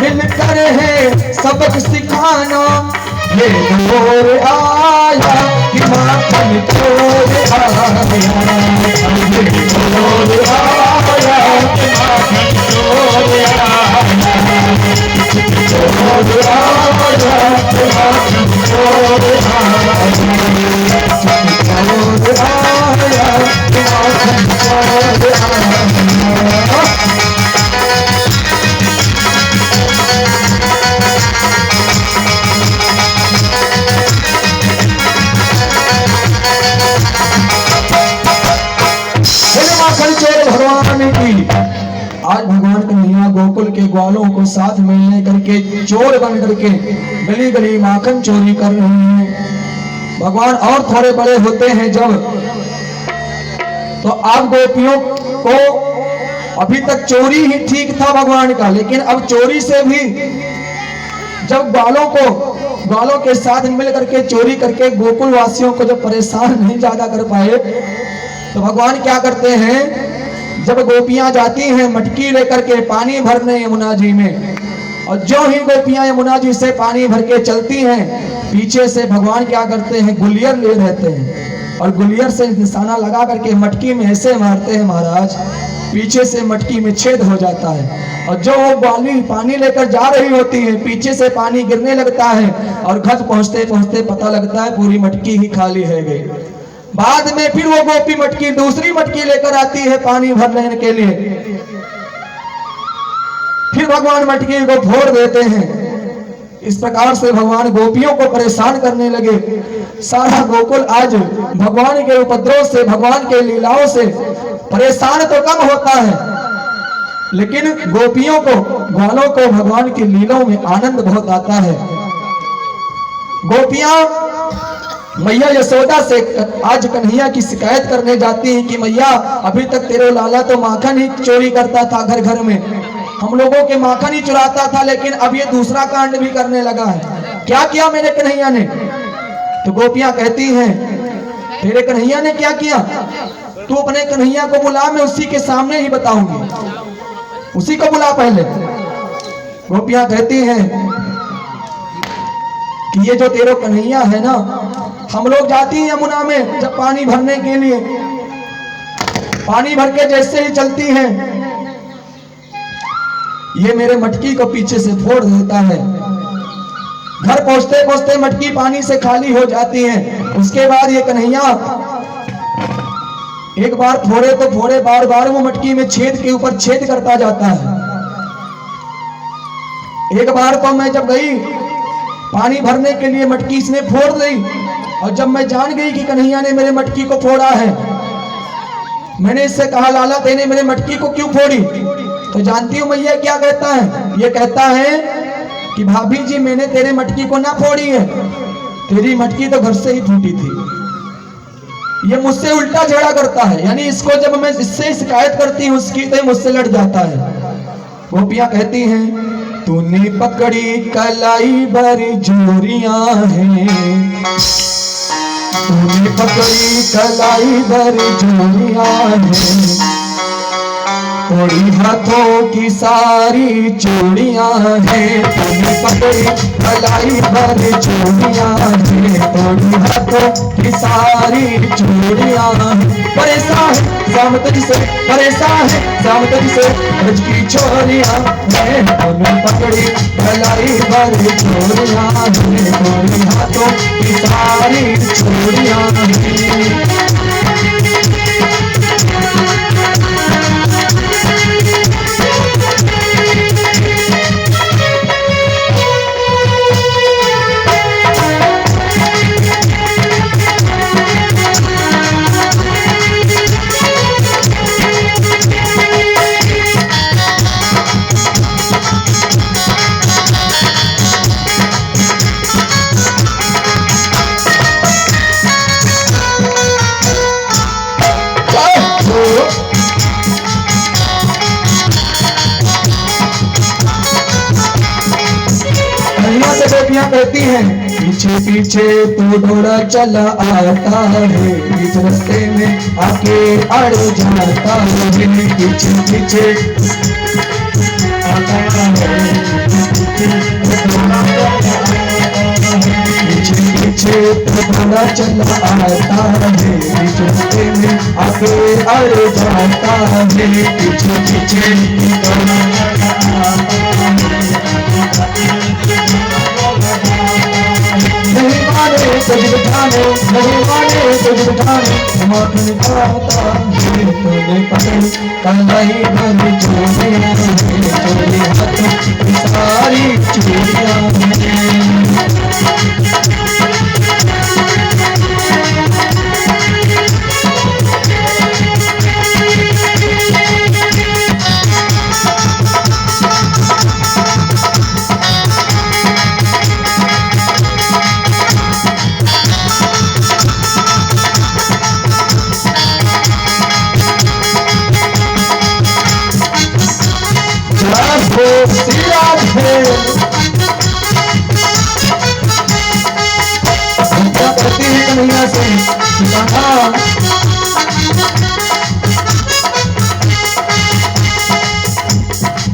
मिलकर है सबक सिखाना। ये दौर आया कि माखन चोर आया, ये दौर आया कि माखन चोर आया, दौर आया कि माखन चोर आया, दौर आया कि माखन चोर आया। भगवान की आज भगवान कन्हैया गोकुल के ग्वालों को साथ मिलने करके चोर बन करके गली गली माखन चोरी कर रहे हैं। भगवान और थोड़े बड़े होते हैं जब, तो आप गोपियों को अभी तक चोरी ही ठीक था भगवान का, लेकिन अब चोरी से भी जब ग्वालों के साथ मिल करके चोरी करके गोकुल वासियों को जब परेशान नहीं ज्यादा कर पाए, तो भगवान क्या करते हैं, जब गोपियां जाती हैं मटकी लेकर के पानी भरने यमुना जी में, और जो ही गोपियां यमुना जी से पानी भर के चलती हैं, पीछे से भगवान क्या करते हैं, गुलियर ले रहते हैं और गुलियर से निशाना लगा करके मटकी में ऐसे मारते हैं महाराज, पीछे से मटकी में छेद हो जाता है, और जो वो ग्वाली पानी लेकर जा रही होती है पीछे से पानी गिरने लगता है, और घर पहुंचते पहुंचते पता लगता है पूरी मटकी ही खाली है गई। बाद में फिर वो गोपी मटकी दूसरी मटकी लेकर आती है पानी भरने के लिए, फिर भगवान मटकी को फोड़ देते हैं। इस प्रकार से भगवान गोपियों को परेशान करने लगे। सारा गोकुल आज भगवान के उपद्रव से, भगवान के लीलाओं से परेशान तो कम होता है, लेकिन गोपियों को, ग्वालों को भगवान की लीलाओं में आनंद बहुत आता है। गोपियां मैया यशोदा से आज कन्हैया की शिकायत करने जाती हैं कि मैया अभी तक तेरे लाला तो माखन ही चोरी करता था, घर घर में हम लोगों के माखन ही चुराता था, लेकिन अब ये दूसरा कांड भी करने लगा है, क्या किया मेरे कन्हैया ने? तो गोपियां कहती हैं तेरे कन्हैया ने क्या किया? तू अपने कन्हैया को बुला, मैं उसी के सामने ही बताऊंगी, उसी को बुला पहले। गोपियां कहती हैं कि ये जो तेरा कन्हैया है ना, हम लोग जाती हैं यमुना में जब पानी भरने के लिए, पानी भर के जैसे ही चलती हैं ये मेरे मटकी को पीछे से फोड़ देता है, घर पहुंचते पहुंचते मटकी पानी से खाली हो जाती है। उसके बाद ये कन्हैया एक बार फोड़े तो फोड़े, बार बार वो मटकी में छेद के ऊपर छेद करता जाता है। एक बार तो मैं जब गई पानी भरने के लिए, मटकी इसने फोड़ दी, और जब मैं जान गई कि कन्हैया ने मेरे मटकी को फोड़ा है, मैंने इससे कहा लाला तेने मेरे मटकी को क्यों फोड़ी? तो जानती हूँ मैया क्या कहता है? ये कहता है कि भाभी जी मैंने तेरे मटकी को ना फोड़ी है, तेरी मटकी तो घर से ही फूटी थी। ये मुझसे उल्टा झगड़ा करता है, यानी इसको जब मैं इससे शिकायत करती हूँ उसकी, तो मुझसे लड़ जाता है। गोपियां कहती हैं तूने पकड़ी कलाई भरी जोरियां हैं, तूने पकड़ी कलाई भरी जोरियां हैं, तोड़ी हाथों की सारी चूड़ियां हैं, तूने पकड़ी कलाई भरी चूड़ियां हैं, तोड़ी हाथों की सारी चूड़ियां हैं। परेशान है सामत जी से, परेशान है सामत जी से, ब्रज की छोरियां हैं, तूने पकड़ी कलाई भरी चूड़ियां हैं, तोड़ी हाथों की सारी चूड़ियां हैं। गोपियां कहती हैं पीछे पीछे तो डोरा चला आता है, बीच रास्ते में आके अड़ जाता है, पीछे पीछे आता है, पीछे पीछे तो डोरा चला आता है, बीच रास्ते में आके अड़ जाता है, पीछे पीछे नहीं माने तुझ बिठाने, नहीं माने तुझ बिठाने, माखन खाता है तूने पकड़ कलाई भर चूड़ियां, चोरी हाथ की सारी चूड़ियां। करती है कन्हैया से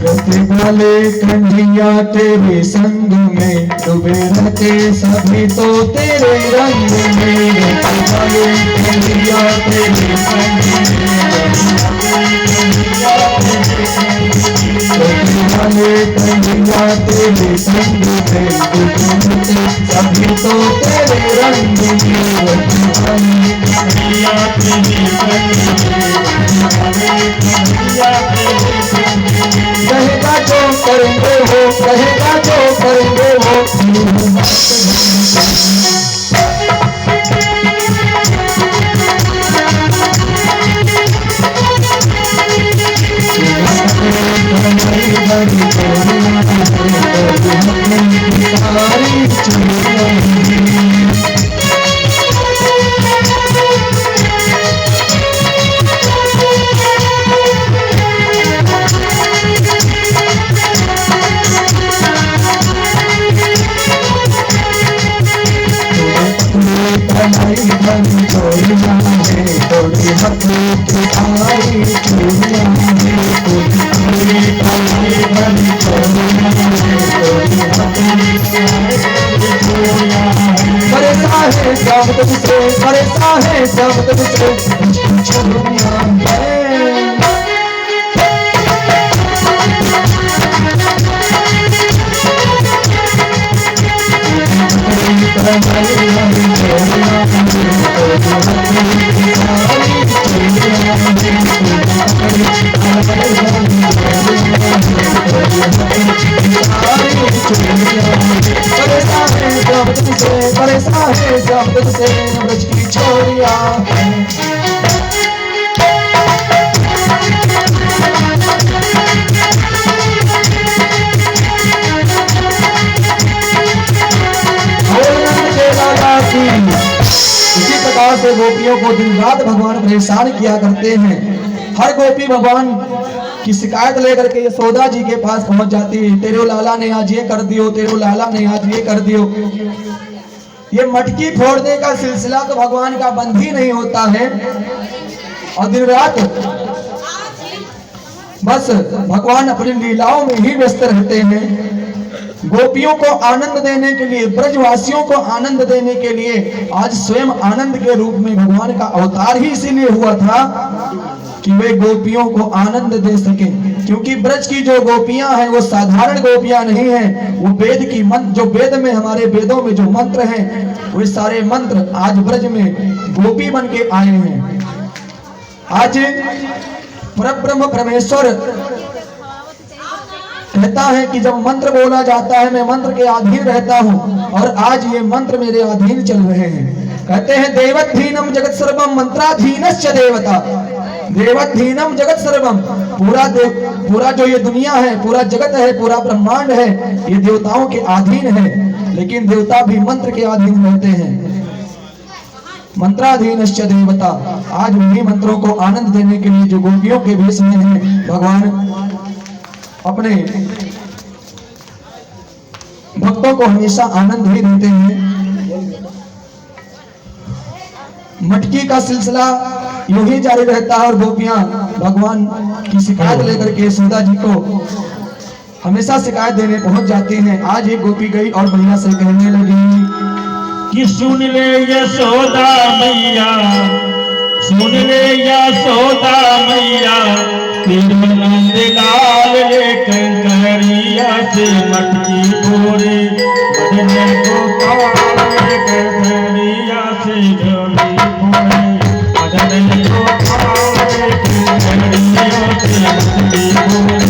रहते वाले कन्हैया तेरे संग में, डूबे रहते सभी तो तेरे रंग में, रहते वाले कन्हैया तेरे संग में, रहते वाले कन्हैया तेरे संग में, डूबे रहते सभी तो तेरे रंग में, रहते वाले कन्हैया तेरे संग में, कहेगा जो करेंगे हो, कहेगा जो करेंगे हो, सारी चूड़ियां। परेशान है श्याम तुझसे, परेशान है श्याम तुझसे, परेशान है श्याम तुझसे, ब्रज की छोरियां। इसी प्रकार से गोपियों को दिन रात भगवान परेशान किया करते हैं। हर गोपी भगवान की शिकायत लेकर के यशोदा जी के पास पहुंच जाती है, तेरे लाला ने आज ये कर दियो, तेरे लाला ने आज ये कर दियो। ये मटकी फोड़ने का सिलसिला तो भगवान का बंद ही नहीं होता है, और दिन रात बस भगवान अपनी लीलाओं में ही व्यस्त रहते हैं। गोपियों को आनंद देने के लिए, ब्रजवासियों को आनंद देने के लिए आज स्वयं आनंद के रूप में भगवान का अवतार ही इसीलिए हुआ था कि वे गोपियों को आनंद दे सके। क्योंकि ब्रज की जो गोपियां हैं वो साधारण गोपियां नहीं हैं, वो वेद की मंत्र, जो वेद में हमारे वेदों में जो मंत्र हैं वो सारे मंत्र आज ब्रज में गोपी बन के आए हैं। आज परब्रह्म परमेश्वर कहता है कि जब मंत्र बोला जाता है मैं मंत्र के अधीन रहता हूँ, और आज ये मंत्र मेरे अधीन चल रहे हैं। कहते हैं देवधीनम जगत सर्वम मंत्राधीनश्च देवता, देवधीनम जगत सर्वम, पूरा जो ये दुनिया है, पूरा जगत है, पूरा ब्रह्मांड है, ये देवताओं के अधीन है, लेकिन देवता भी मंत्र के अधीन रहते हैं। मंत्राधीनश्च देवता, आज उन्हीं मंत्रों को आनंद देने के लिए जो गोपियों के भेष में है, भगवान अपने भक्तों को हमेशा आनंद ही देते हैं। मटकी का सिलसिला यूं ही जारी रहता है और गोपियां भगवान की शिकायत लेकर के यशोदा जी को हमेशा शिकायत देने पहुंच जाती हैं। आज एक गोपी गई और भैया से कहने लगी
कि सुन ले यशोदा मैया, सुन ले यशोदा मैया, तेरे नंद लाल लेकर करिया से मटकी फोड़े, मदन गोपाल लेकर करिया से झोली फोड़े, मदन गोपाल लेकर करिया से मटकी फोड़े।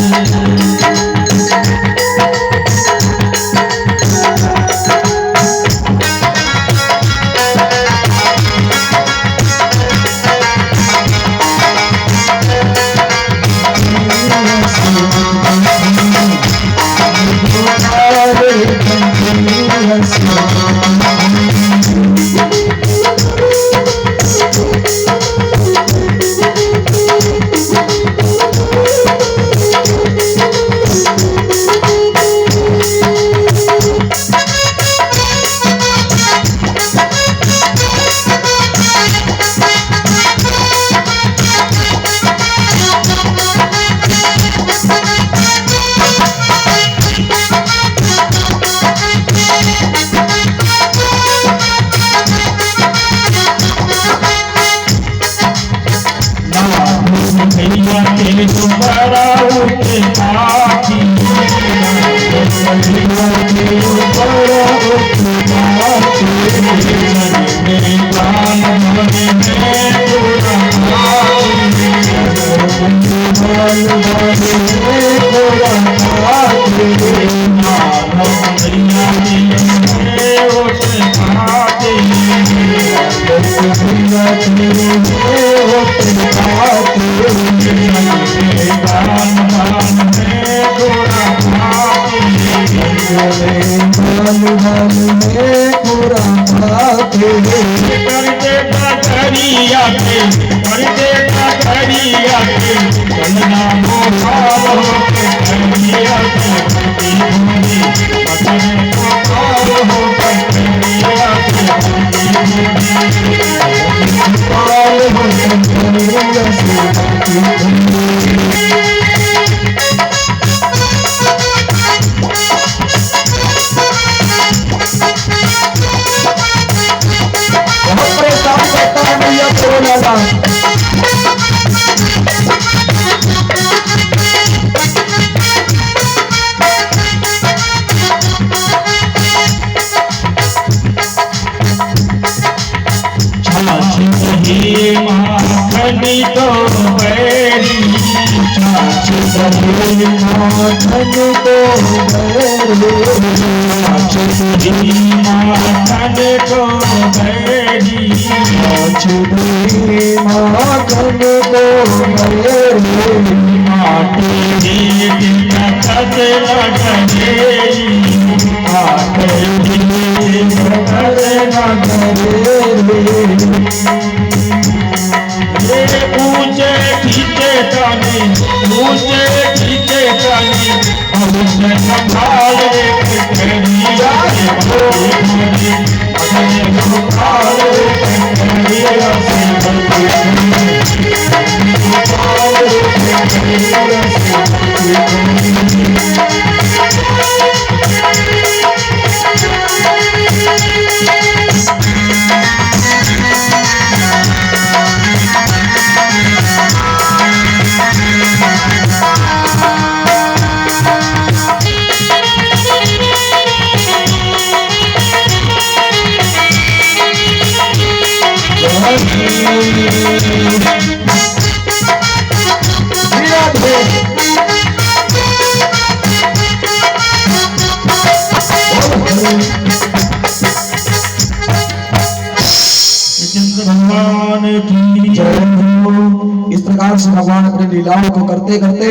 इस प्रकार से भगवान अपनी लीलाओं को करते करते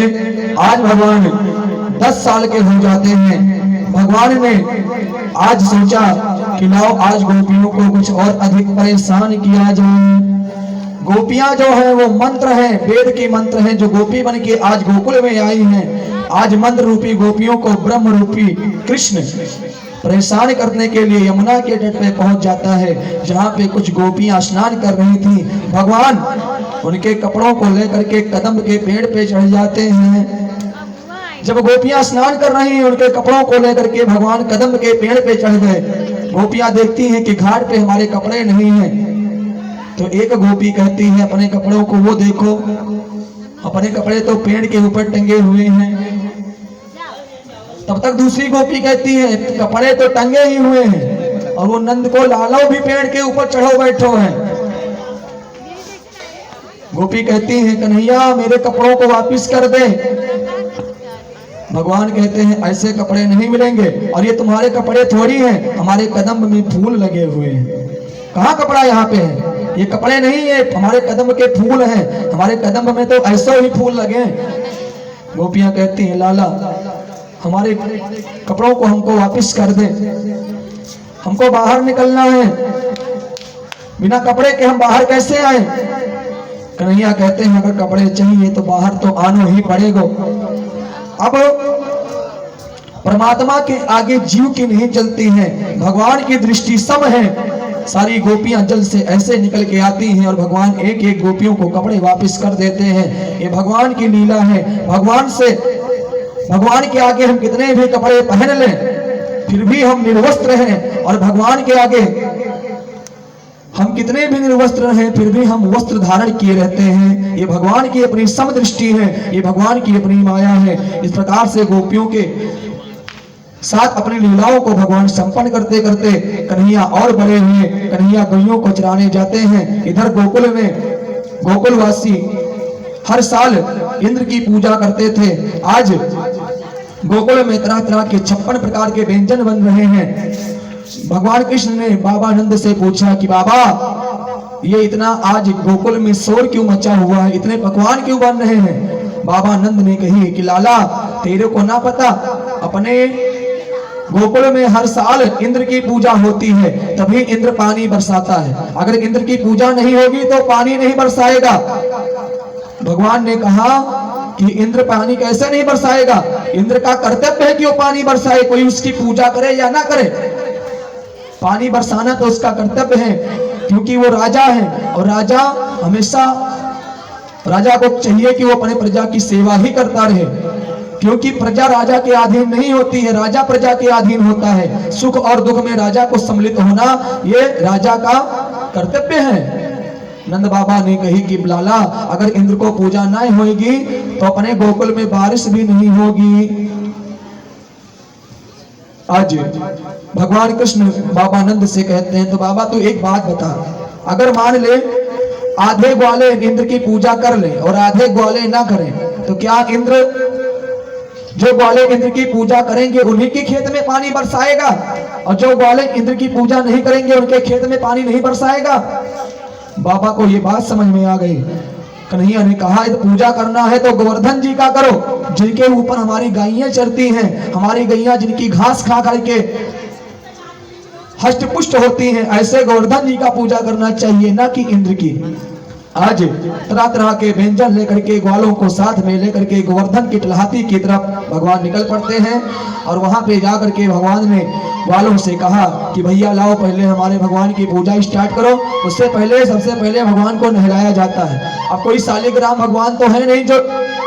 आज भगवान 10 साल के हो जाते हैं। भगवान ने आज सोचा कि लाओ आज गोपियों को कुछ और अधिक परेशान किया जाए। गोपियां जो है वो मंत्र है, वेद के मंत्र हैं, जो गोपी बन के आज गोकुल में आई हैं। आज मंत्र रूपी गोपियों को ब्रह्म रूपी कृष्ण परेशान करने के लिए यमुना के तट पे पहुंच जाता है, जहाँ पे कुछ गोपियां स्नान कर रही थी। भगवान उनके कपड़ों को लेकर के कदम्ब के पेड़ पे चढ़ जाते हैं। जब गोपियां स्नान कर रही हैं, उनके कपड़ों को लेकर के भगवान कदम्ब के पेड़ पे चढ़ गए। गोपियां देखती हैं कि घाट पे हमारे कपड़े नहीं हैं, तो एक गोपी कहती है अपने कपड़ों को, वो देखो अपने कपड़े तो पेड़ के ऊपर टंगे हुए हैं। तब तक दूसरी गोपी कहती है कपड़े तो टंगे ही हुए हैं, और वो नंद को लालो भी पेड़ के ऊपर चढ़ो बैठो है। गोपी कहती है कन्हैया मेरे कपड़ों को वापिस कर दे। भगवान कहते हैं ऐसे कपड़े नहीं मिलेंगे, और ये तुम्हारे कपड़े थोड़ी हैं, हमारे कदम में फूल लगे हुए हैं। कहाँ कपड़ा यहाँ पे है? ये कपड़े नहीं है, हमारे कदम के फूल हैं, हमारे कदम में तो ऐसे ही फूल लगे हैं। गोपियां कहती हैं लाला हमारे कपड़ों को हमको वापस कर दे, हमको बाहर निकलना है, बिना कपड़े के हम बाहर कैसे आए? कन्हैया कहते हैं अगर कपड़े चाहिए तो बाहर तो आना ही पड़ेगा। अब परमात्मा के आगे जीव की नहीं चलती है, भगवान की दृष्टि सम है। सारी गोपियां जल से ऐसे निकल के आती हैं और भगवान एक एक गोपियों को कपड़े वापस कर देते हैं। ये भगवान की लीला है। भगवान के आगे हम कितने भी कपड़े पहन लें फिर भी हम निर्वस्त्र हैं, और भगवान के आगे हम कितने भी निर्वस्त्र हैं फिर भी हम वस्त्र धारण किए रहते हैं। ये भगवान की अपनी समदृष्टि है, ये भगवान की अपनी माया है। इस प्रकार से गोपियों के साथ अपनी लीलाओं को भगवान संपन्न करते करते कन्हैया और बड़े हुए। कन्हैया गैयों को चराने जाते हैं। इधर गोकुल में गोकुलवासी हर साल इंद्र की पूजा करते थे। आज गोकुल में तरह तरह के 56 प्रकार के व्यंजन बन रहे हैं। भगवान कृष्ण ने बाबा नंद से पूछा कि बाबा ये इतना आज गोकुल में शोर क्यों मचा हुआ है, इतने पकवान क्यों बन रहे हैं? बाबा नंद ने कही कि लाला तेरे को ना पता, अपने गोकुल में हर साल इंद्र की पूजा होती है, तभी इंद्र पानी बरसाता है। अगर इंद्र की पूजा नहीं होगी तो पानी नहीं बरसाएगा। भगवान ने कहा कि इंद्र पानी कैसे नहीं बरसाएगा? इंद्र का कर्तव्य है कि वो पानी बरसाए, कोई उसकी पूजा करे या ना करे। पानी बरसाना तो उसका कर्तव्य है, क्योंकि वो राजा है, और राजा हमेशा राजा को चाहिए कि वो अपने प्रजा की सेवा ही करता रहे, क्योंकि प्रजा राजा के अधीन नहीं होती है, राजा प्रजा के अधीन होता है। सुख और दुख में राजा को सम्मिलित होना ये राजा का कर्तव्य है। नंद बाबा ने कही कि लाला अगर इंद्र को पूजा नहीं होगी तो अपने गोकुल में बारिश भी नहीं होगी। आज भगवान कृष्ण बाबा नंद से कहते हैं तो बाबा तू एक बात बता, अगर मान ले आधे ग्वाले इंद्र की पूजा कर ले और आधे ग्वाले ना करें, तो क्या इंद्र जो ग्वाले इंद्र की पूजा करेंगे उन्हीं के खेत में पानी बरसाएगा, और जो ग्वाले इंद्र की पूजा नहीं करेंगे उनके खेत में पानी नहीं बरसाएगा? बाबा को ये बात समझ में आ गई। कन्हैया ने कहा पूजा करना है तो गोवर्धन जी का करो, जिनके ऊपर हमारी गायें चरती हैं, हमारी गैया जिनकी घास खा करके हष्ट पुष्ट होती हैं, ऐसे गोवर्धन जी का पूजा करना चाहिए, ना कि इंद्र की। आज तरह तरह के व्यंजन लेकर के ग्वालों को साथ में लेकर के गोवर्धन की तलहाती की तरफ भगवान निकल पड़ते हैं, और वहां पे जाकर के भगवान ने ग्वालों से कहा कि भैया लाओ पहले हमारे भगवान की पूजा स्टार्ट करो। उससे पहले सबसे पहले भगवान को नहलाया जाता है। अब कोई शालिग्राम भगवान तो है नहीं जो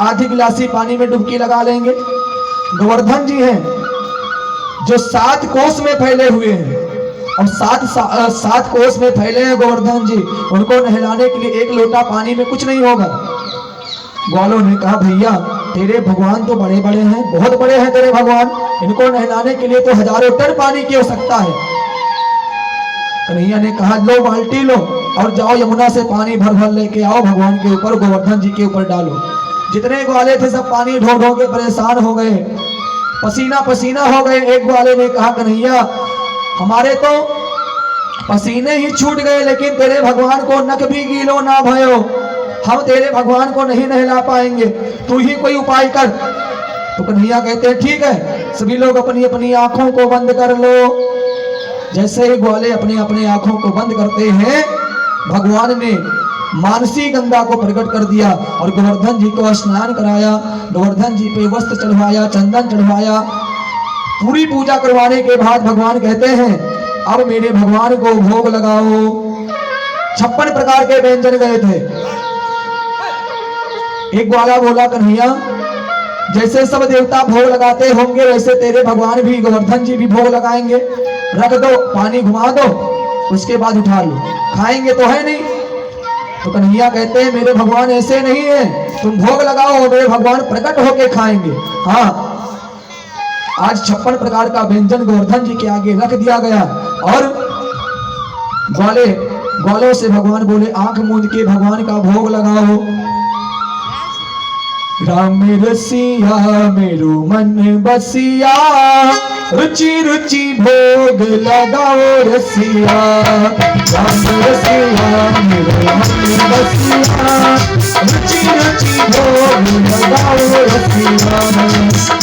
आधी गिलासी पानी में डुबकी लगा लेंगे। गोवर्धन जी हैं जो 7 कोस में फैले हुए हैं, और 7 कोस में फैले हैं गोवर्धन जी। उनको नहलाने के लिए 1 लोटा पानी में कुछ नहीं होगा। ग्वालों ने कहा भैया तेरे भगवान तो बड़े बड़े हैं, बहुत बड़े हैं तेरे भगवान, इनको नहलाने के लिए तो हजारों टन पानी की आवश्यकता है। कन्हैया ने कहा लो बाल्टी लो और जाओ यमुना से पानी भर भर लेके आओ, भगवान के ऊपर गोवर्धन जी के ऊपर डालो। जितने ग्वाले थे सब पानी ढो ढो के परेशान हो गए, पसीना पसीना हो गए। एक ग्वाले ने कहा कन्हैया हमारे तो पसीने ही छूट गए, लेकिन तेरे भगवान को नक भी गीलो ना भयो, हम तेरे भगवान को नहीं नहला पाएंगे, तू ही कोई उपाय कर। तो कन्हैया कहते हैं ठीक है, सभी लोग अपनी अपनी आंखों को बंद कर लो। जैसे ही ग्वाले अपने अपने आंखों को बंद करते हैं, भगवान ने मानसी गंगा को प्रकट कर दिया और गोवर्धन जी को स्नान कराया, गोवर्धन जी पे वस्त्र चढ़वाया, चंदन चढ़वाया, पूरी पूजा करवाने के बाद भगवान कहते हैं अब मेरे भगवान को भोग लगाओ। 56 प्रकार के व्यंजन गए थे। एक ग्वाला बोला कन्हैया जैसे सब देवता भोग लगाते होंगे वैसे तेरे भगवान भी गोवर्धन जी भी भोग लगाएंगे, रख दो पानी घुमा दो उसके बाद उठा लो, खाएंगे तो है नहीं। तो कन्हैया कहते हैं मेरे भगवान ऐसे नहीं है, तुम भोग लगाओ मेरे भगवान प्रकट होके खाएंगे। हाँ, आज 56 प्रकार का व्यंजन गोवर्धन जी के आगे रख दिया गया और ग्वालों से भगवान बोले आंख मूंद के भगवान का भोग लगाओ। राम रसिया मेरो मन बसिया, रुचि रुचि भोग लगाओ रसिया। राम रसिया मेरो मन बसिया, रुचि रुचि भोग लगाओ रसिया।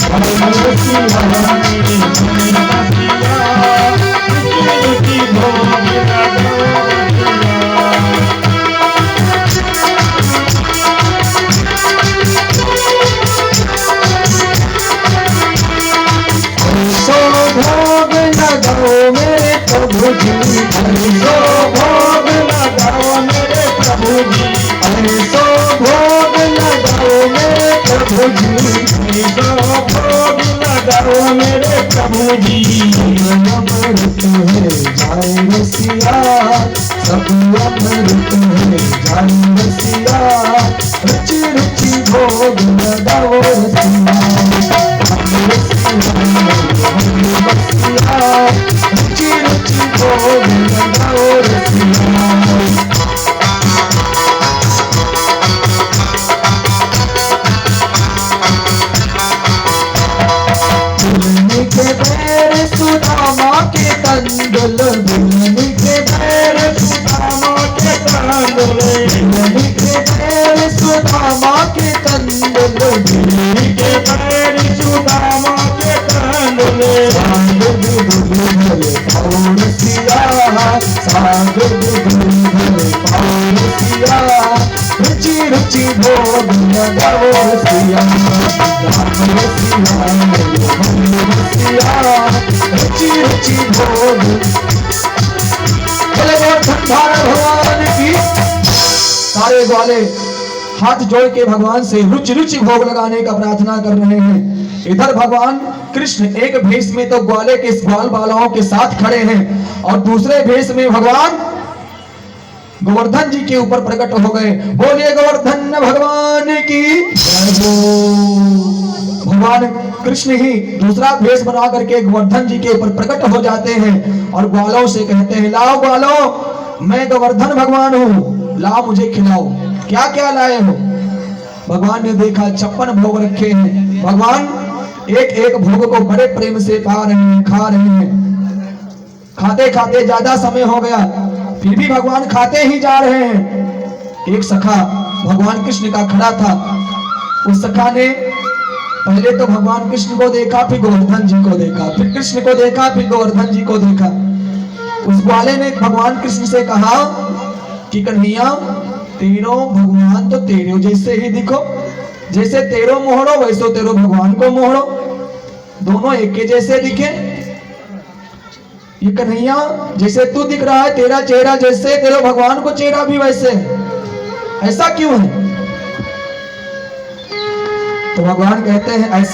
राम रसिया मेरे मन बसिया, रुचि रुचि भोग लगाओ रसिया। भोग लगाओ मेरे प्रभु जी, ऐसो भोग लगाओ मेरे प्रभु जी, ऐसो भोग लगाओ मेरे प्रभु जी, ऐसो भोग लगाओ मेरे प्रभु जी। अमृत है जाए रसिया, सब अमृत है जाए रसिया, रुचि रुचि भोग लगाओ रसिया। रुचि रुचि भोग लगाओ रसिया। दुल्हन के पैर सुदामा के कंदुल, दुल्हन के पैर सुदामा के कंदुल, दुल्हन के पैर सुदामा के कंदुल, दुल्हन के पैर सुदामा के कंदुल। साग दुल्हन पाओ रसिया, साग दुल्हन पाओ रसिया, रुचि रुचि भोग लगाओ रसिया। राम रसिया मेरे मन बसिया, रुचि रुचि भोग। बोले गोवर्धन भगवान की। सारे ग्वाले हाथ जोड़ के भगवान से रुचि रुचि भोग लगाने का प्रार्थना कर रहे हैं। इधर भगवान कृष्ण एक भेष में तो ग्वाले के ग्वाल बालाओं के साथ खड़े हैं और दूसरे भेष में भगवान गोवर्धन जी के ऊपर प्रकट हो गए। बोलिए गोवर्धन भगवान की। भगवान कृष्ण ही दूसरा भेष बना करके गोवर्धन जी के ऊपर प्रकट हो जाते हैं और ग्वालों से कहते हैं लाओ ग्वालों, मैं गोवर्धन भगवान हूँ, लाओ मुझे खिलाओ। क्या क्या लाए हो? भगवान ने देखा 56 भोग रखे हैं। भगवान एक एक भोग को बड़े प्रेम से पा रहे हैं, खा रहे हैं। खाते खाते ज्यादा समय हो गया, फिर भी भगवान खाते ही जा रहे हैं। एक सखा भगवान कृष्ण का खड़ा था। उस सखा ने पहले तो भगवान कृष्ण को देखा, फिर गोवर्धन जी को देखा, फिर कृष्ण को देखा, फिर गोवर्धन जी को देखा। उस ग्वाले ने भगवान कृष्ण से कहा कि कन्हैया तेरो भगवान तो तेरे जैसे ही दिखो, जैसे तेरो मोहरो वैसो तेरो भगवान को मोहरो, दोनों एक के जैसे दिखे। ये कन्हैया जैसे तू दिख रहा है, तेरा चेहरा जैसे, तेरे भगवान को चेहरा भी वैसे, ऐसा क्यों है? तो भगवान कहते हैं ऐसा